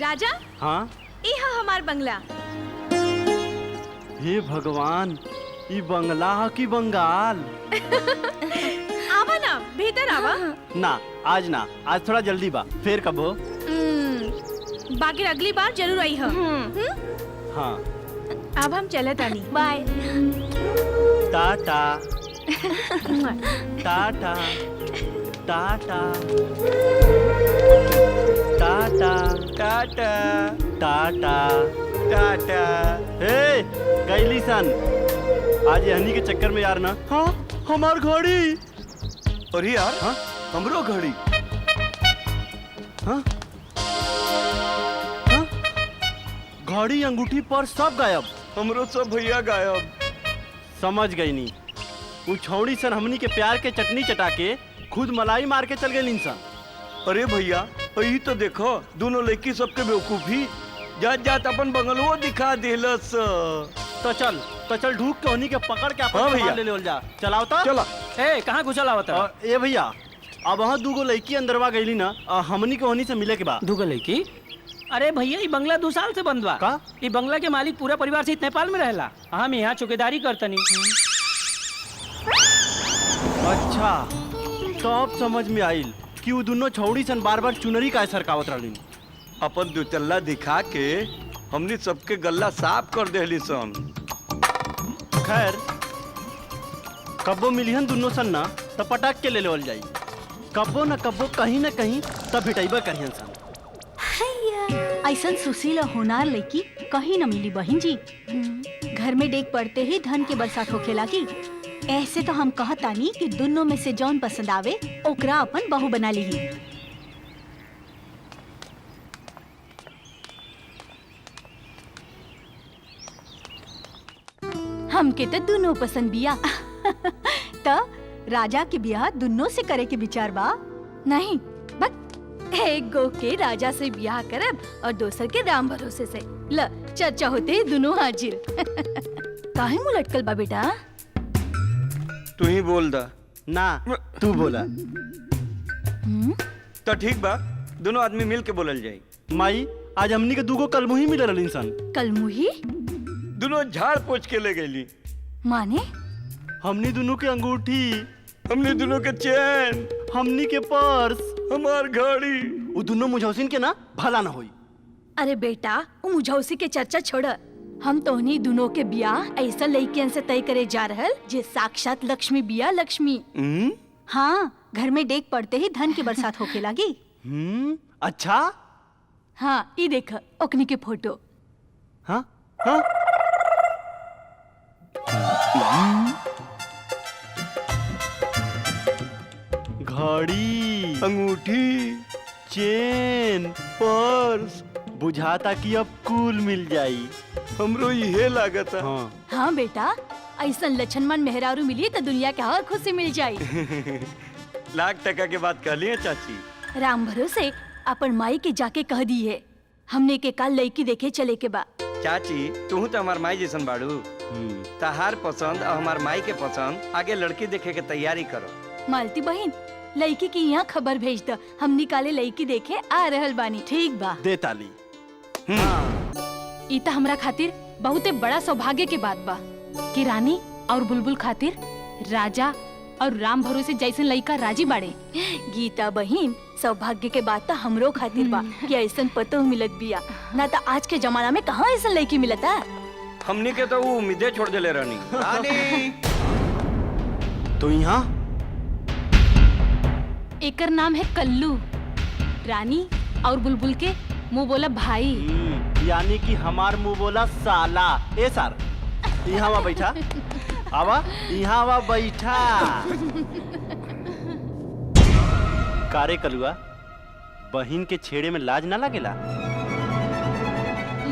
राजा हाँ ई हा हमार बंगला। हे भगवान ई बंगला ह की बंगाल। आवा ना भीतर आवा। ना आज ना आज थोड़ा जल्दी बा फिर कबो। बाकी अगली बार जरूर आई हो। हाँ अब हम चले तानी बाय। टाटा टाटा टाटा टाटा टाटा टाटा। हे कैली सन आज यहनी के चक्कर में यार ना। हाँ हमार घड़ी। अरे यार हाँ हमरो घड़ी। हाँ हाँ घड़ी अंगूठी पर सब गायब। हमरो सब भैया गायब। समझ गई नी वो छौड़ी सन हमनी के प्यार के चटनी चटा के खुद मलाई मार के चल गए इंसान। अरे भैया यही तो देखो दोनों लड़की सबके बेवकूफी जात जात अपन बंगलवो दिखा दिलस। तो चल ढूक के उन्हीं के पकड़ के अपन हाँ सामान भैया। ले ले जा। चलाओ तो चला। ए कहाँ घुसल आवत है? ए भैया अब वहाँ दूगो लड़की अंदरवा गईली ना हमनी के वहीं से मिले के बाद। दुगो लड़की? अरे भैया ये बंगला 2 साल से बंद बा। का? ये बंगला के मालिक पूरा परिवार से नेपाल में रहेला। हम यहाँ चौकीदारी करतनी। अच्छा तो अब समझ में आइल कि वो दोनों छौड़ी सन बार बार चुनरी का सरकावत रही। अपन दुचल्ला दिखा के हमने सबके गल्ला साफ कर देली सन। खैर कब्बो मिलिहन दोनों सन ना तब पटाक के ले लेवल जाई। कब्बो न कब्बो कहीं न कहीं तब भिटाइबा करिहन सन। ऐसन सुशील और होनार लड़की कहीं न मिली बहन जी। घर में डेग पड़ते ही धन के बरसात होखे लागी। ऐसे तो हम कहतानी कि दोनों में से जौन पसंद आवे ओकरा अपन बहू बना ली। हमके तो दोनों पसंद बिया। तो राजा के ब्याह दोनों से करे के विचार बा? नहीं बस एक गो के राजा से ब्याह करब और दूसर के राम भरोसे से। ल चर्चा होते दोनों हाजिर। काहे मुंह लटकल बा बेटा? तू ही बोल दा। ना तू बोला। तो ठीक बा दोनों आदमी मिल के बोलल जाई। माई आज हमनी के दूगो कलमुही मिलल रहली सन। कलमुही? दोनों झाड़ पोछ के ले गईली। माने? हमनी दोनों के अंगूठी, हमने दोनों के चैन, हमनी के पर्स, हमार घड़ी। वो दोनों मुझौसिन के ना भला ना होई। अरे बेटा वो मुझौसी के चर्चा छोड़। हम तो उन्हीं दोनों के ब्याह ऐसा लड़कियन से तय करे जा रहल जे साक्षात लक्ष्मी बिया लक्ष्मी। हाँ घर में डेग पड़ते ही धन की बरसात होके लगी। अच्छा हाँ ये देख ओकनी के फोटो। हाँ हाँ घड़ी, अंगूठी, चेन, पर्स बुझाता कि अब कुल मिल जाई। हमरो यही लागत है। हाँ हाँ बेटा ऐसा लछनमन मेहरारू मिली तो दुनिया के हर खुशी मिल जाई। लाख टका के बात कहली है चाची। राम भरोसे अपन माई के जाके कह दी है हमने के कल लड़की देखे चले के बा। चाची तू तो हमार माई जैसन बाड़ू। तहार पसंद और हमार माई के पसंद आगे लड़की देखे के तैयारी करो। मालती बहन लड़की की यहाँ खबर भेज द। हम निकाले लड़की देखे आ रहल बानी। ठीक बा दे ताली। ई त हमरा खातिर बहुते बड़ा सौभाग्य के बात बा कि रानी और बुलबुल खातिर राजा और राम भरोसे जैसन लड़का राजी बाड़े। गीता बहन सौभाग्य के बात तो हमरो खातिर बा कि ऐसन पतो मिलत बिया। ना तो आज के जमाना में कहाँ ऐसा लड़की मिलता। हमनी के तो वो उम्मीदें छोड़ देले रहनी। रानी तो यहाँ एकर नाम है कल्लू। रानी और बुलबुल के मुंह बोला भाई। यानी कि हमार मुंह बोला साला। ए सर यहाँ आवा बैठा। आवा यहाँ आवा बैठा। कारे कलुआ बहिन के छेड़े में लाज ना लगेला?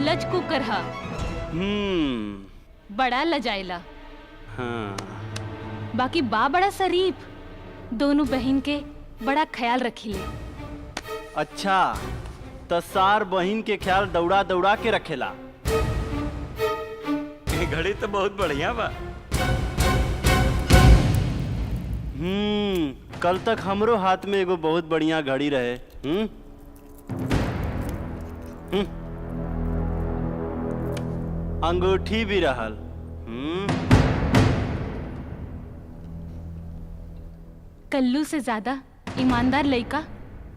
लज कुकर हा बड़ा लजाइला। हाँ बाकी बा बड़ा शरीफ। दोनों बहन के बड़ा ख्याल रखिले। अच्छा तो सार बहिन के ख्याल दौड़ा दौड़ा के रखेला। घड़ी तो बहुत बढ़िया बा। कल तक हमरो हाथ में एगो बहुत बढ़िया घड़ी रहे। अंगूठी भी रहल। कल्लू से ज्यादा ईमानदार लड़का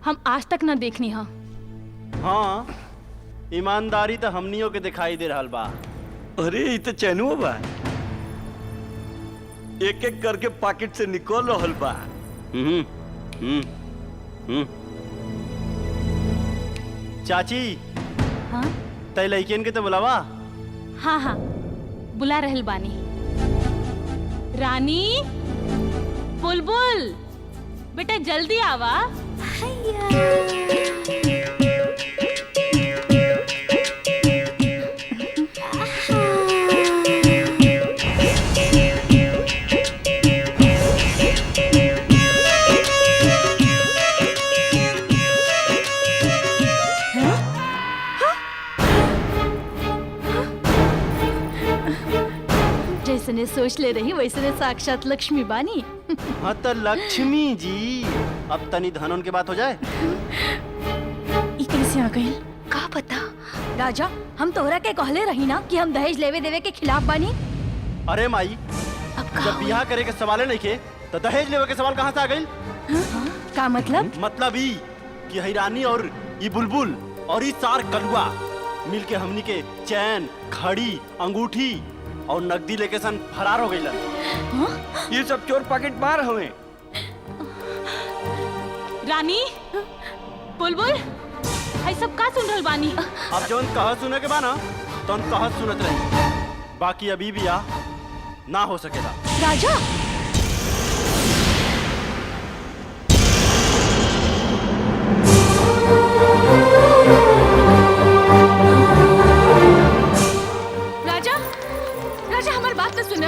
हम आज तक न देखनी हा। हाँ ईमानदारी तो हमनियों के दिखाई दे रहल बा। अरे ये तो चैनुआ बा। एक एक करके पॉकेट से निकल रहल बा। चाची हाँ तय लड़कियन के तो बुलावा। हाँ हाँ बुला रहल बानी। रानी बुलबुल बेटा जल्दी आवा। जैसने सोच ले रही वैसने साक्षात लक्ष्मी बानी। हाँ तो लक्ष्मी जी अब तनी धनन के बात हो जाए। ई कैसे आ गई? का पता राजा, हम तोहरा के कहले रही ना कि हम दहेज लेवे देवे के खिलाफ बानी। अरे माई जब बियाह करे के सवाले नहीं के तो दहेज लेवे के सवाल कहाँ से आ गई? का मतलब? मतलब ई कि हैरानी और ई बुलबुल और ई सार कलुआ मिल के हमनी के चैन, घड़ी, अंगूठी और नकदी लेके सन फरार हो गई। ये सब चोर पॉकेट मार हुए। रानी बुलबुल है सब का सुन रहल बानी? अब जौन कहा सुने के बा ना तो कहा सुनत रही, बाकी अभी भी आ ना हो सकेला। राजा राजा राजा हमार बात तो सुना।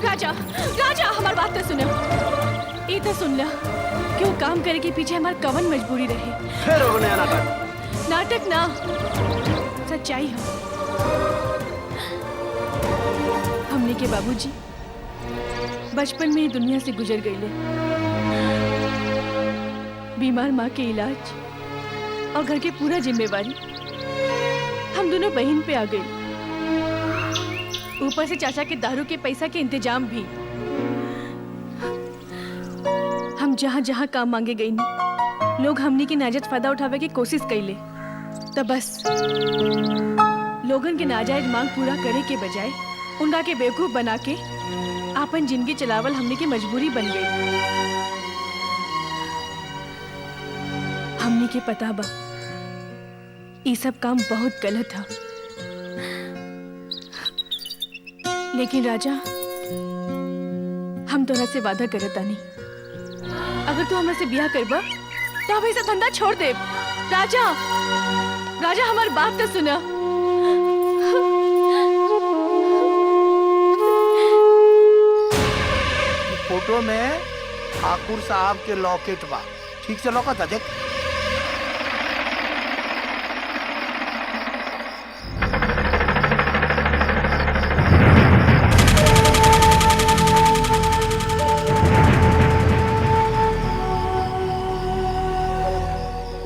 राजा राजा हमार बात तो सुना। ये तो सुन ला कि वो काम करे के पीछे हमार कवन मजबूरी रहे। फिर हो नया नाटक। नाटक ना सच्चाई है। हमने के बाबूजी बचपन में ही दुनिया से गुजर गए। बीमार माँ के इलाज और घर की पूरा जिम्मेवारी हम दोनों बहन पे आ गई। ऊपर से चाचा के दारू के पैसा के इंतजाम भी। हम जहाँ जहाँ काम मांगे गई नहीं, लोग हमनी की नाजायज फायदा उठावे की कोशिश कैले। तब बस लोगन के नाजायज मांग पूरा करे के बजाय उनका के बेवकूफ बना के आपन जिंदगी चलावल हमने की मजबूरी बन गई। हमने के पता बा ये सब काम बहुत गलत था, लेकिन राजा हम तोरा से वादा करत तानी, अगर तू हमरा से ब्याह करबा तो हम ऐसा धंधा छोड़ दे। राजा राजा हमार बात तो सुना। फोटो में ठाकुर साहब के लॉकेट बा, ठीक से लौकता देख।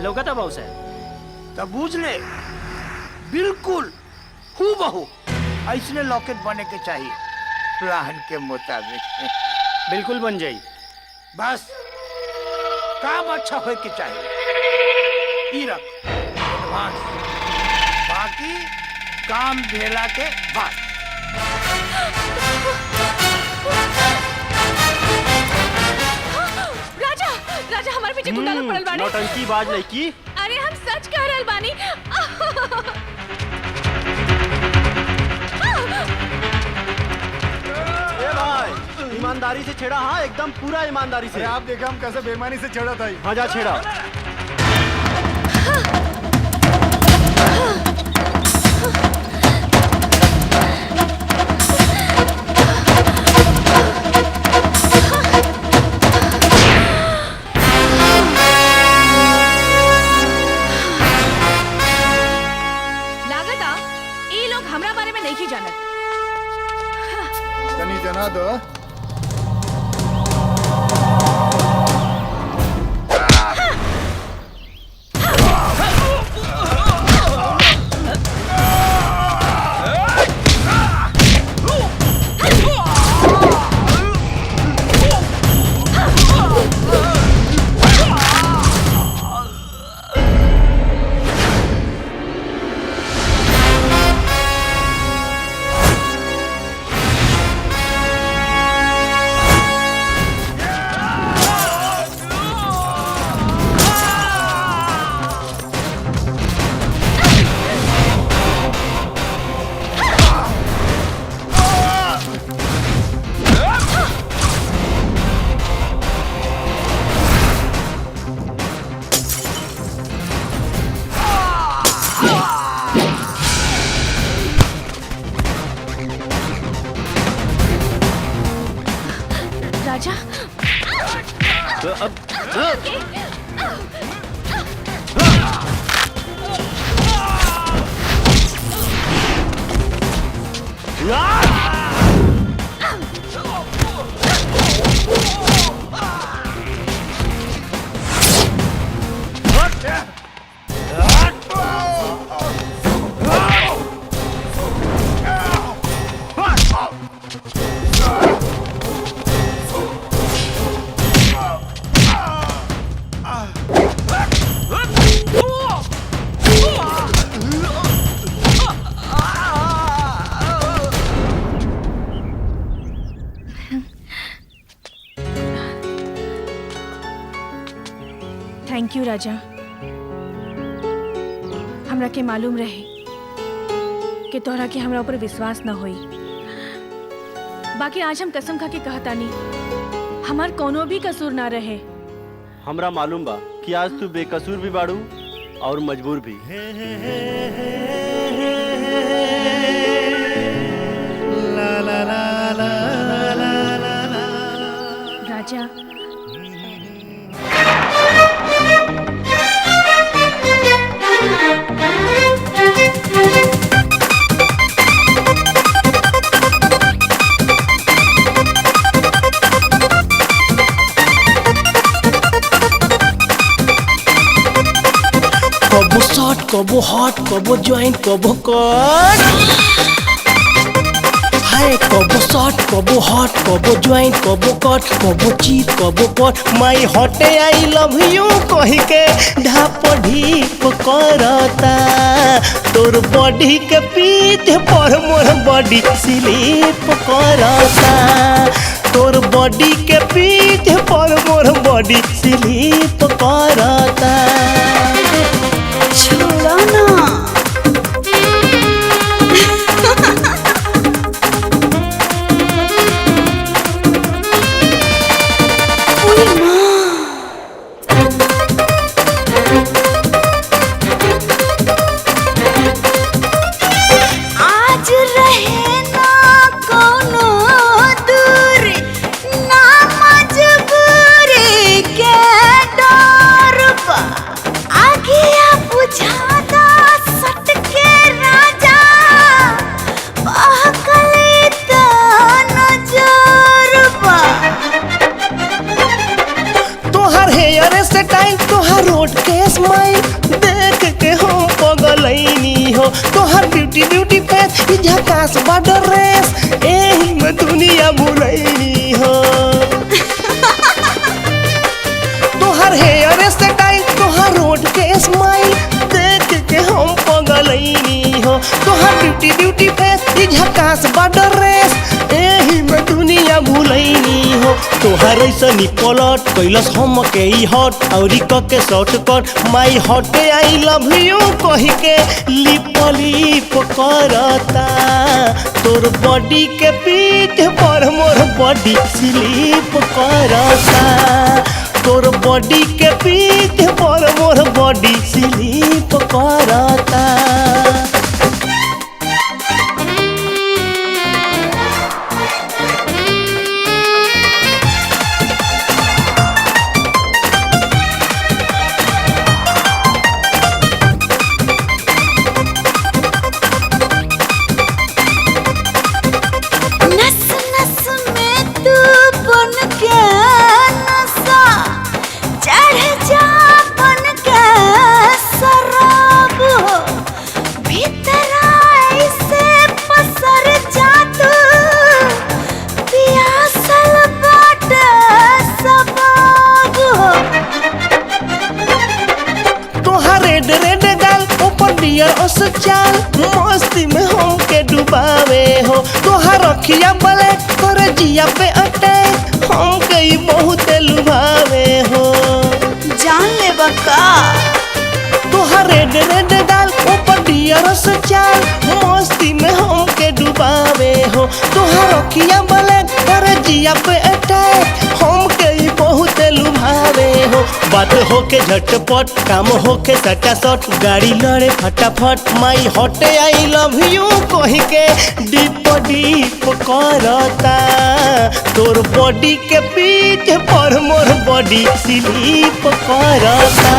लौकता बाबू साहब? तब बूझ ले, बिल्कुल हूबहू ऐसने लॉकेट बने के चाहिए प्लान के मुताबिक। बिल्कुल बन जाई। बस काम अच्छा हो के चाहिए। ई रख एडवांस, बाकी काम भेला के बाद। राजा राजा हमारे पीछे गुंडा लोग पड़ल बानी। नौटंकी बाज लड़की। अरे हम सच कह रहल बानी। ए भाई ईमानदारी से छेड़ा। हाँ एकदम पूरा ईमानदारी से। आप देखा हम कैसे बेईमानी से छेड़ा था। हाँ जा छेड़ा। लागता ये लोग हमरा बारे में नहीं जानत। तनी जना दो। थैंक यू राजा। हमरा के मालूम रहे कि तोहरा के हमरा ऊपर विश्वास न होई, बाकी आज हम कसम खा के कहतानी हमार कोनो भी कसूर ना रहे। हमरा मालूम बा कि आज तू बेकसूर भी बाड़ू और मजबूर भी। राजा कबो शॉट कबो हॉट कबो जॉइंट कबो कट, हाय कबो शॉट कबो हॉट कबो जॉइंट कबो कट, कबो चीत कबो कट। माई हॉटे आई लव यू कही के ढाप ढीप करता, तोर बॉडी के पीठ पर मोर बॉडी स्लिप करता, तोर बॉडी के पीठ पर मोर बॉडी स्लिप करता। छोड़ो ना। ओए माँ। आज रहे ना कोनो दूर, ना मजबूरी के डर बा, आगे बुझाता सटके राजा, बहकले त नजर बा। तोहर हेयर स्टाइल तोहर रोड के स्माइल देख के हम पगलैनी हो, तोहर ब्यूटी ब्यूटी फेस ई झकास बा ड्रेस, एही में दुनिया भुलैनी हो। तोहर हेयर स्टाइल तोहर रोड के स्माइल देख के हम पगलैनी हो, तोहर ब्यूटी ब्यूटी फेस ई झकास बा ड्रेस, एही में दुनिया भुलैनी हो। तोहर ऐसनी पलट कैलस हम के ई हॉट औरी क के shortcut, Mai hot I love you कही के लिप लिप करता, तोर बॉडी के पीठ पर मोर बॉडी स्लिप करता, तोर बॉडी के पीठ पर मोर बॉडी स्लिप करता। नस नस में तू बन के नशा, चढ़ जा बन के शराब, भीतर ऐसे पसर जा तू, पियासल बाटे सबाब। तोहर रेड रेड गाल ऊपर डियर ओस चाल, मस्ती में हम के डुबावे हो, तोहर अखिया ब्लैक कर जिया पे अटैक, हम कई बहुत लुभावे हो। जान ले बका। तोहर रेड रेड गाल ऊपर डियर ओस चाल, मस्ती में हम के डुबावे हो, तोहर अखिया ब्लैक कर जिया पे अटैक, हम कई बहुत लुभावे हो। बात होके झटपट काम होके सटासट, गाड़ी लड़े फटाफट, माई हॉटे आई लव यू कही के डीप डीप करता, तोर बॉडी के पीठ पर मोर बॉडी स्लिप करता,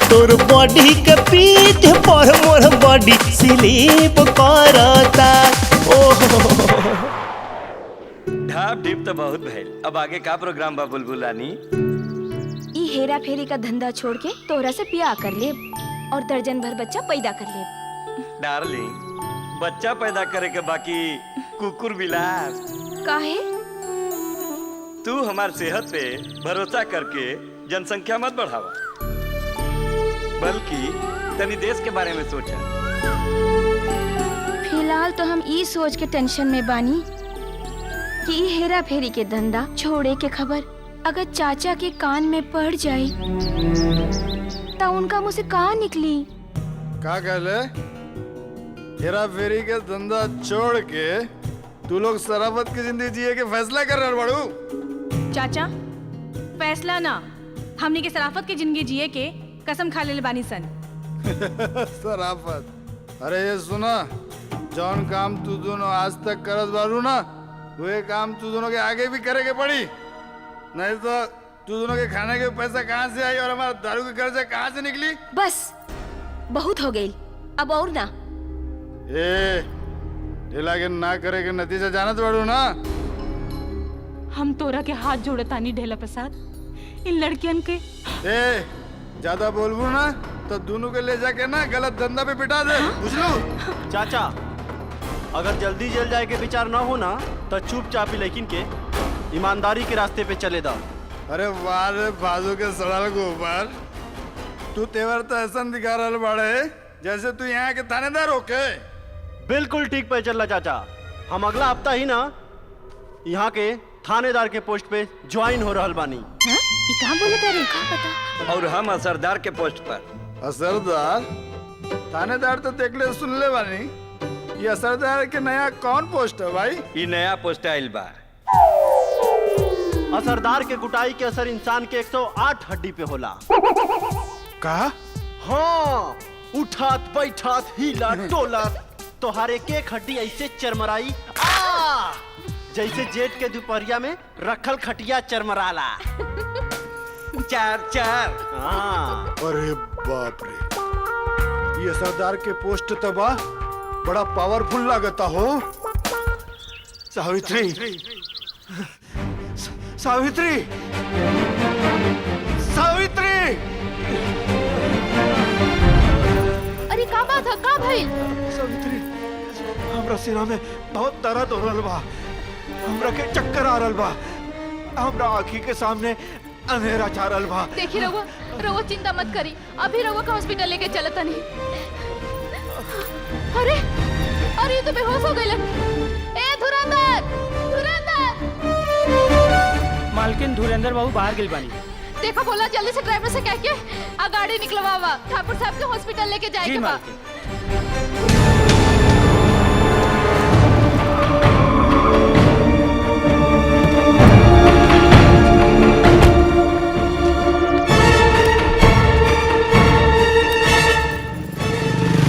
तोर बॉडी के पीठ पर मोर बॉडी स्लिप करता। ओहो ढाप ढीप तो बहुत भइल, अब आगे का प्रोग्राम बा बुलबुल रानी? ई हेरा फेरी का धंधा छोड़ के तोरा से ब्याह कर ले और दर्जन भर बच्चा पैदा कर ले। डार्लिंग, बच्चा पैदा करे के बाकी कुकुर बिलास काहे? तू हमार सेहत पे भरोसा करके जनसंख्या मत बढ़ावा, बल्कि तनी देश के बारे में सोचा। फिलहाल तो हम ई सोच के टेंशन में बानी कि ई हेरा फेरी के धंधा छोड़े के खबर अगर चाचा के कान में पड़ जाए तो उनका मुंह से कहाँ निकली? का कहले? हेरा फेरी के धंधा छोड़ के तू लोग शराफत की जिंदगी जिए के फैसला कर रहे बड़ू। चाचा फैसला ना, हमनी के शराफत की जिंदगी जिए के कसम खा ले बानी सन। शराफत? अरे ये सुना, जौन काम तू दोनों आज तक करत बारू ना, वही काम तू दोनों के आगे भी करे के पड़ी, नहीं तो तू दोनों के खाने के पैसा कहाँ से आई और हमारा दारू के खर्चा कहाँ से निकली? बस बहुत हो गई, अब और ना। ढीला के ना करे के नतीजा जानत बारू ना। हम तोरा के हाथ जोड़तानी ढेला प्रसाद, इन लड़कियन के। ज्यादा बोलबू ना तो दोनों के ले जाके ना गलत धंधा पे पिटा दे, बुझलू? चाचा अगर जल्दी जेल जाए के विचार ना हो ना तो चुपचाप ही लेकिन के ईमानदारी के रास्ते पे चले दा। अरे वाह रे बाजू के सड़ाल गोबर, तू तेवर तो ऐसा दिखा रहा बाड़े जैसे तू यहाँ के थानेदार होके। बिल्कुल ठीक पे चल रहा चाचा, हम अगला हफ्ता ही ना यहाँ के थानेदार के पोस्ट पे ज्वाइन हो रहल बानी। कहाँ बोले तेरे? कहाँ पता? और हम असरदार के पोस्ट पर। असरदार? थानेदार तो देख ले सुन ले बानी, ये असरदार के नया कौन पोस्ट है भाई? ये नया पोस्ट आइल बा। असरदार के गुटाई के असर इंसान के 108 हड्डी पे होला। कहा? हाँ, उठात बैठात हिला टोला तोहारे के हड्डी ऐसे चरमराई जैसे जेठ के दोपहरिया में रखल खटिया चरमराला। चार चार। हाँ। अरे बाप रे, ये सरदार के पोस्ट तो बा बड़ा पावरफुल लागता हो। सावित्री, सावित्री, सावित्री! अरे का बात है, का भाई? सावित्री, हमरा सिरा में बहुत दर्द हो रहल बा, हमरा के चक्कर आ रहल बा, हमरा आँखी के सामने अंधेरा छा रहल बा। देखी रहुआ, रहुआ चिंता मत करी, अभी रहुआ का हॉस्पिटल लेके चलता नहीं। अरे अरे ये तो बेहोश हो गई। ए धुरंधर, धुरंधर! मालकिन धुरंधर बाबू बाहर गेल बानी। देखो बोला जल्दी से ड्राइवर से कह के आ गाड़ी निकलवावा, ठाकुर साहब के हॉस्पिटल लेके जाएगा बा।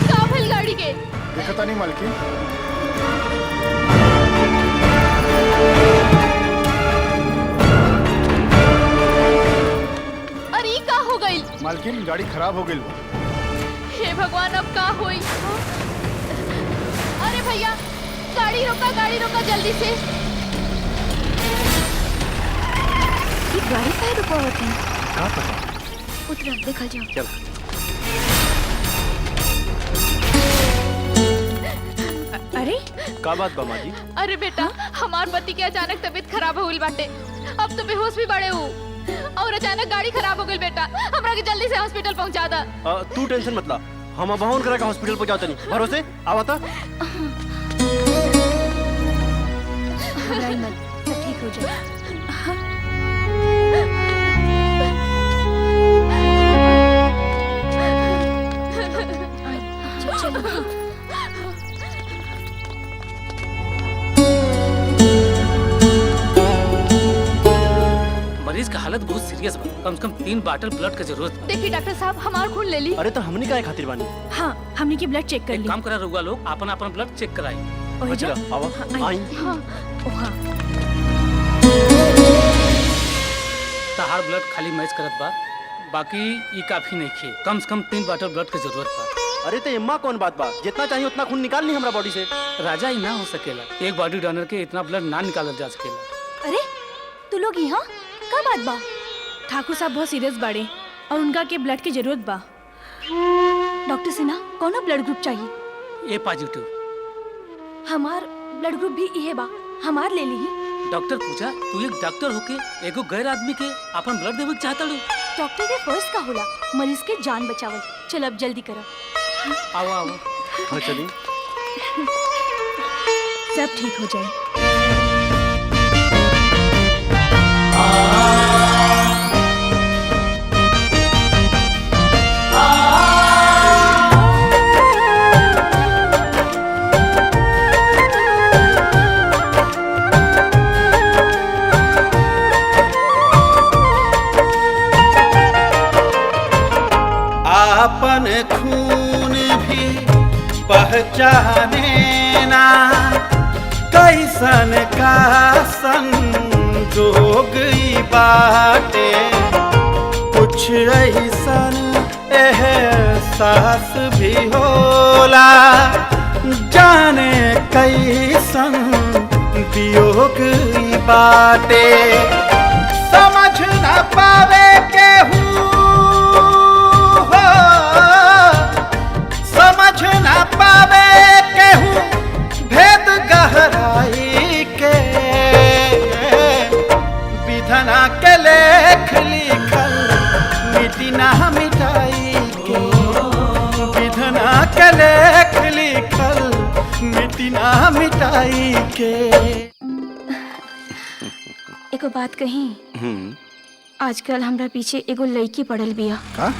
का भइल गाड़ी के? देखता नहीं मालकिन। अरे का हो गई? मालकिन गाड़ी खराब हो गई। हे भगवान, अब का होई? अरे भैया गाड़ी रोका जल्दी से। ये गाड़ी काहे रुकावत है? का पता? उतरा देखा जाओ। चल। अरे का बात बा माँ जी? अरे बेटा, हमार पति के अचानक तबीयत खराब हो गई बाटे, अब तो बेहोश भी बड़े हो और अचानक गाड़ी खराब हो गई। बेटा हमरा के जल्दी से हॉस्पिटल पहुंचा दा। तू टेंशन मत ला, हम अब करा के हॉस्पिटल पहुंचाते नहीं। भरोसे आवता। घबराई मत, सब ठीक हो जाए। मरीज का हालत बहुत सीरियस बा, कम से कम 3 बॉटल ब्लड का जरूरत बा। देखिए डॉक्टर साहब, हमार खून ले ली। अरे तो हमने काहे खातिर बानी? हाँ, हमने की ब्लड चेक कर ली। एक काम करा रहुआ लोग अपन ब्लड चेक कराई। ओही जा। अच्छा, आवा। हाँ, आई। हाँ, ओ हाँ। तहार ब्लड खाली मैच करत बा, बाकी ये काफी नहीं खे, कम से कम 3 बॉटल ब्लड का जरूरत बा। अरे तो एम्मा कौन बात बा, जितना चाहिए उतना खून निकाल ली हमरा बॉडी से। राजा ही ना हो सकेला, एक बॉडी डोनर के इतना ब्लड ना निकालल जा सकेला। अरे तू लोग यहाँ का बात बा? ठाकुर साहब बहुत सीरियस बाड़े और उनका के ब्लड की जरूरत बा। डॉक्टर सिन्हा, कौन ब्लड ग्रुप चाहिए? ए पॉजिटिव। हमार ब्लड ग्रुप भी इहे बा, हमार ले ली। डॉक्टर पूछा, तू एक डॉक्टर होके एगो गैर आदमी के अपन ब्लड देवे के चाहता लो? डॉक्टर के फर्स्ट का होला मरीज के जान बचावल। चल अब जल्दी करो। आओ आओ। हाँ चलिए। सब ठीक हो जाए। आपन खून भी पहचाने ना कैसन का संजोग ई बाटे कुछ ऐसन एहसास भी होला जाने कैसन वियोग ई बाटे समझ न पावे केहू हो समझ न पावे केहू भेद गहराई के विधना के लेख लिखल मिटी ना मिटाई के विधना के लेख लिखल मिटी ना मिटाई के। एगो बात कही, आजकल हमरा पीछे एगो लड़की पड़ल बिया। का?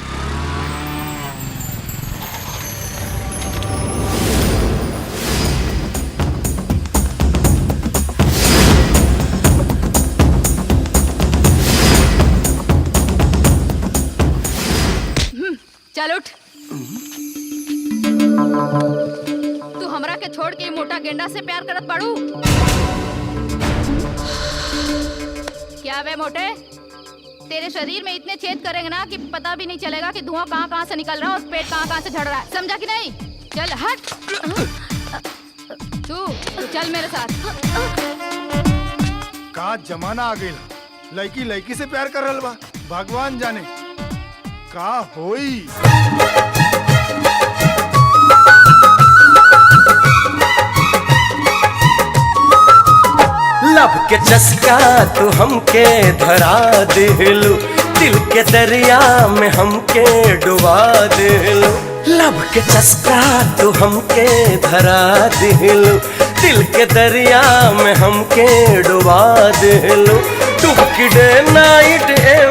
चल उठ। तू हमरा के छोड़ के मोटा गेंडा से प्यार करत बाड़ू? क्या वे मोटे, तेरे शरीर में इतने छेद करेंगे ना कि पता भी नहीं चलेगा कि धुआं कहाँ कहाँ से निकल रहा है और पेट कहाँ कहाँ से झड़ रहा है, समझा कि नहीं? चल हट। तू चल मेरे साथ। का जमाना आ गई, लड़की लड़की से प्यार कर रहल बा, भगवान जाने का होई। लब के चस्का तू हमके धरा दिलू, दिल के दरिया में हमके डुबा दिलू। लब के चस्का तू हमके धरा दिलू, दिल के दरिया में हमके डुबा दिलू। डुबकी डे नाइट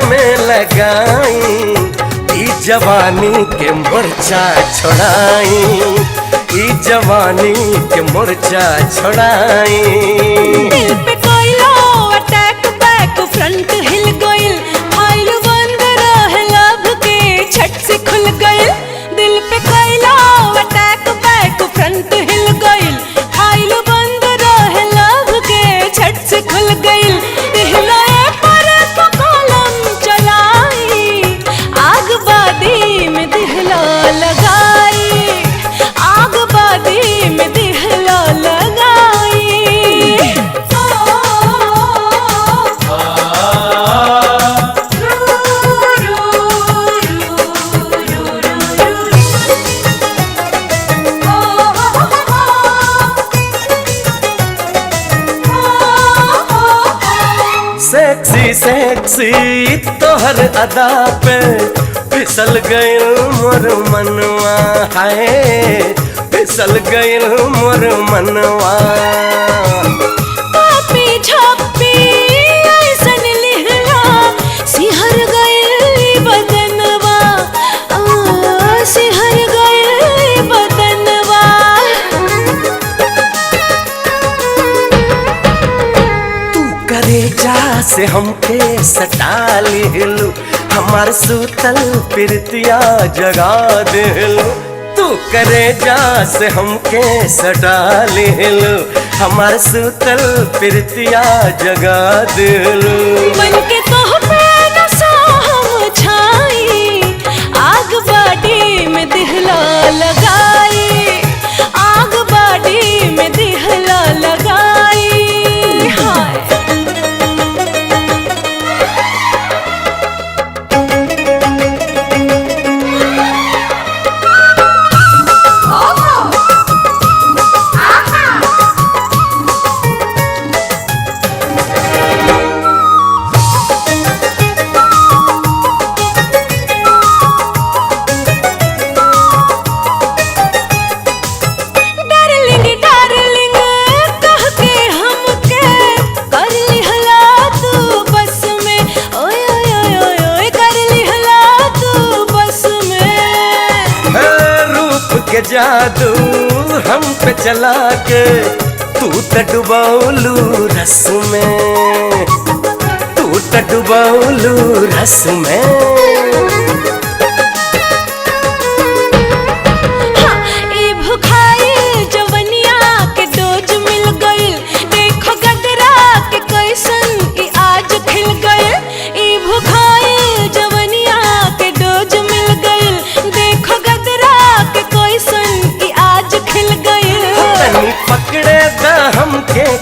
में लगाई, ई जवानी के मोर्चा छोड़ाई, ई जवानी के मोर्चा छोड़ाई। दिल पे कोइलो अटैक बैक फ्रंट हिल गइल, फाइल बंद रहे लब के छट से खुल गइल। दिल पे कोइलो अटैक बैक फ्रंट हिल गइल, फाइल बंद रहे लब के छट से खुल गइल। दिहलाए पर तो कलम चलाई, आग बादी में दिहला लगाई, आग बादी में दिहला लगाई। सेक्सी सेक्सी तोहर अदा पे फिसल गइल मोर मनवा, हाय फिसल गइल मोर मनवा। पापी छापी ऐसन लिहला, सिहर गइल बदनवा, सिहर गइल बदनवा। तू करेजा से हमके सटा लिलू, हमार सूतल प्रीतिया जगा दिलू। तू करेजा से हमके सटा लिलू, हमार सूतल प्रीतिया जगा दिलू। मन के तोह पे नशा हम छाई, आग बाडी में दिहला लगाई, आग बाडी में दिहला लगाई। हाय डार्लिंग डार्लिंग कह के हमके कर लिहला तू बस में, ओए ओए ओए ओए ओए कर लिहला तू बस में। है रूप के जादू हम पे चला के तू त डुबौलू रस में, तू त डुबौलू रस में।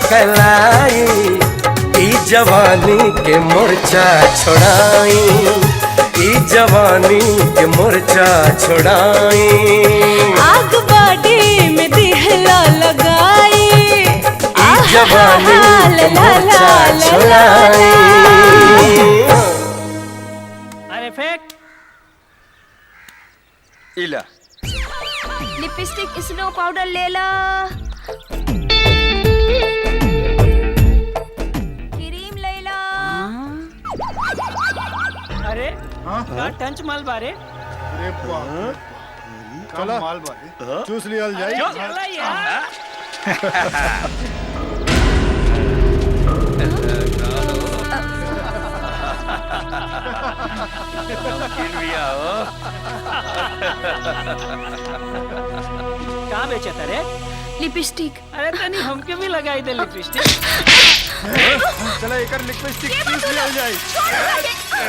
कलाई ई जवानी के मोर्चा छोड़ाई ई जवानी के मोर्चा छोड़ाई आग बाडी में दिहला लगाई ई जवानी के मोर्चा छोड़ाई अरे फेंक इला लिपस्टिक स्नो पाउडर ले ला, क्रीम ले ला। अरे का टंच माल बारे अरे बाप चला माल बारे चूस लिया जाए चला यार कहाँ बेचा था रे लिपस्टिक। अरे तनी हमके भी लगाई दे लिपस्टिक चला एक लिपस्टिक चूस लिया जाए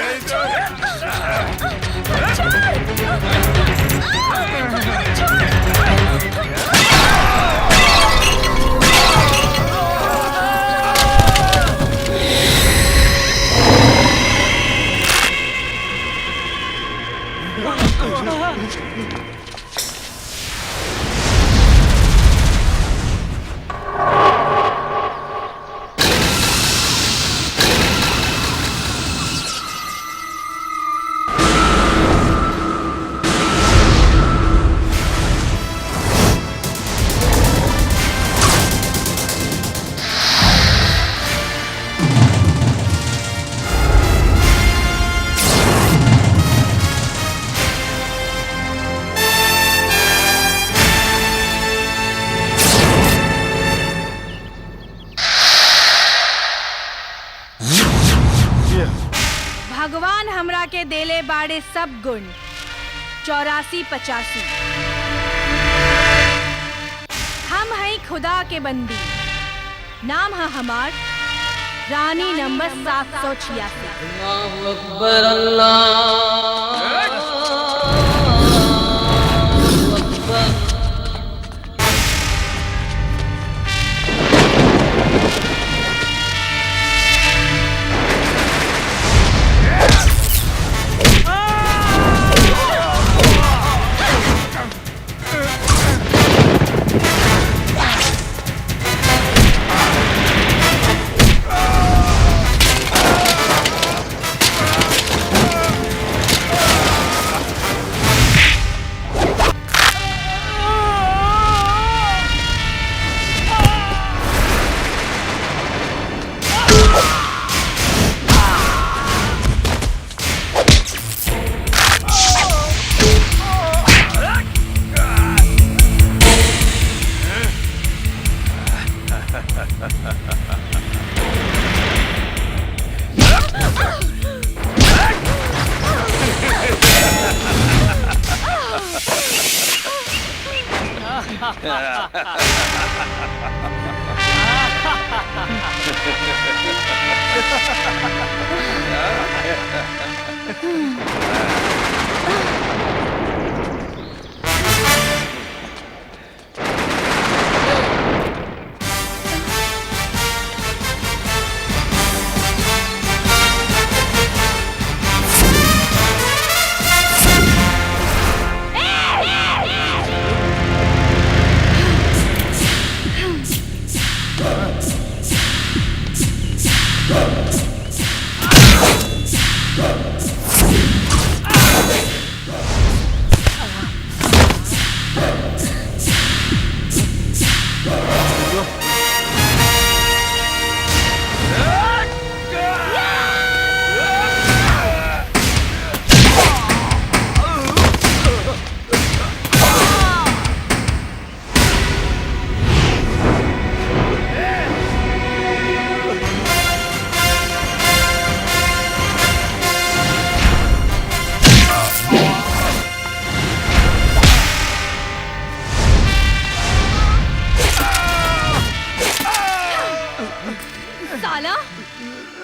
भगवान हमरा के देले बाड़े सब गुण 84-85। हम हैं खुदा के बंदी, नाम है हमार रानी नंबर 786। अल्लाहु अकबर अल्लाह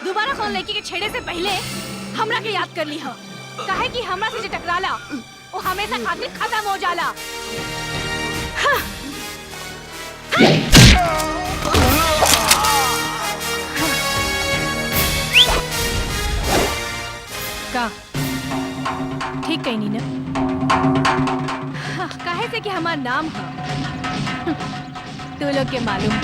दोबारा फोन लेके के छेड़े से पहले हमरा के याद कर ली हो, काहे कि हमरा से जे टकराला वो हमेशा खातिर खत्म हो जाला। हाँ। का ठीक कहीं नहीं ना? हाँ, काहे से कि हमार नाम है तू लोग के मालूम।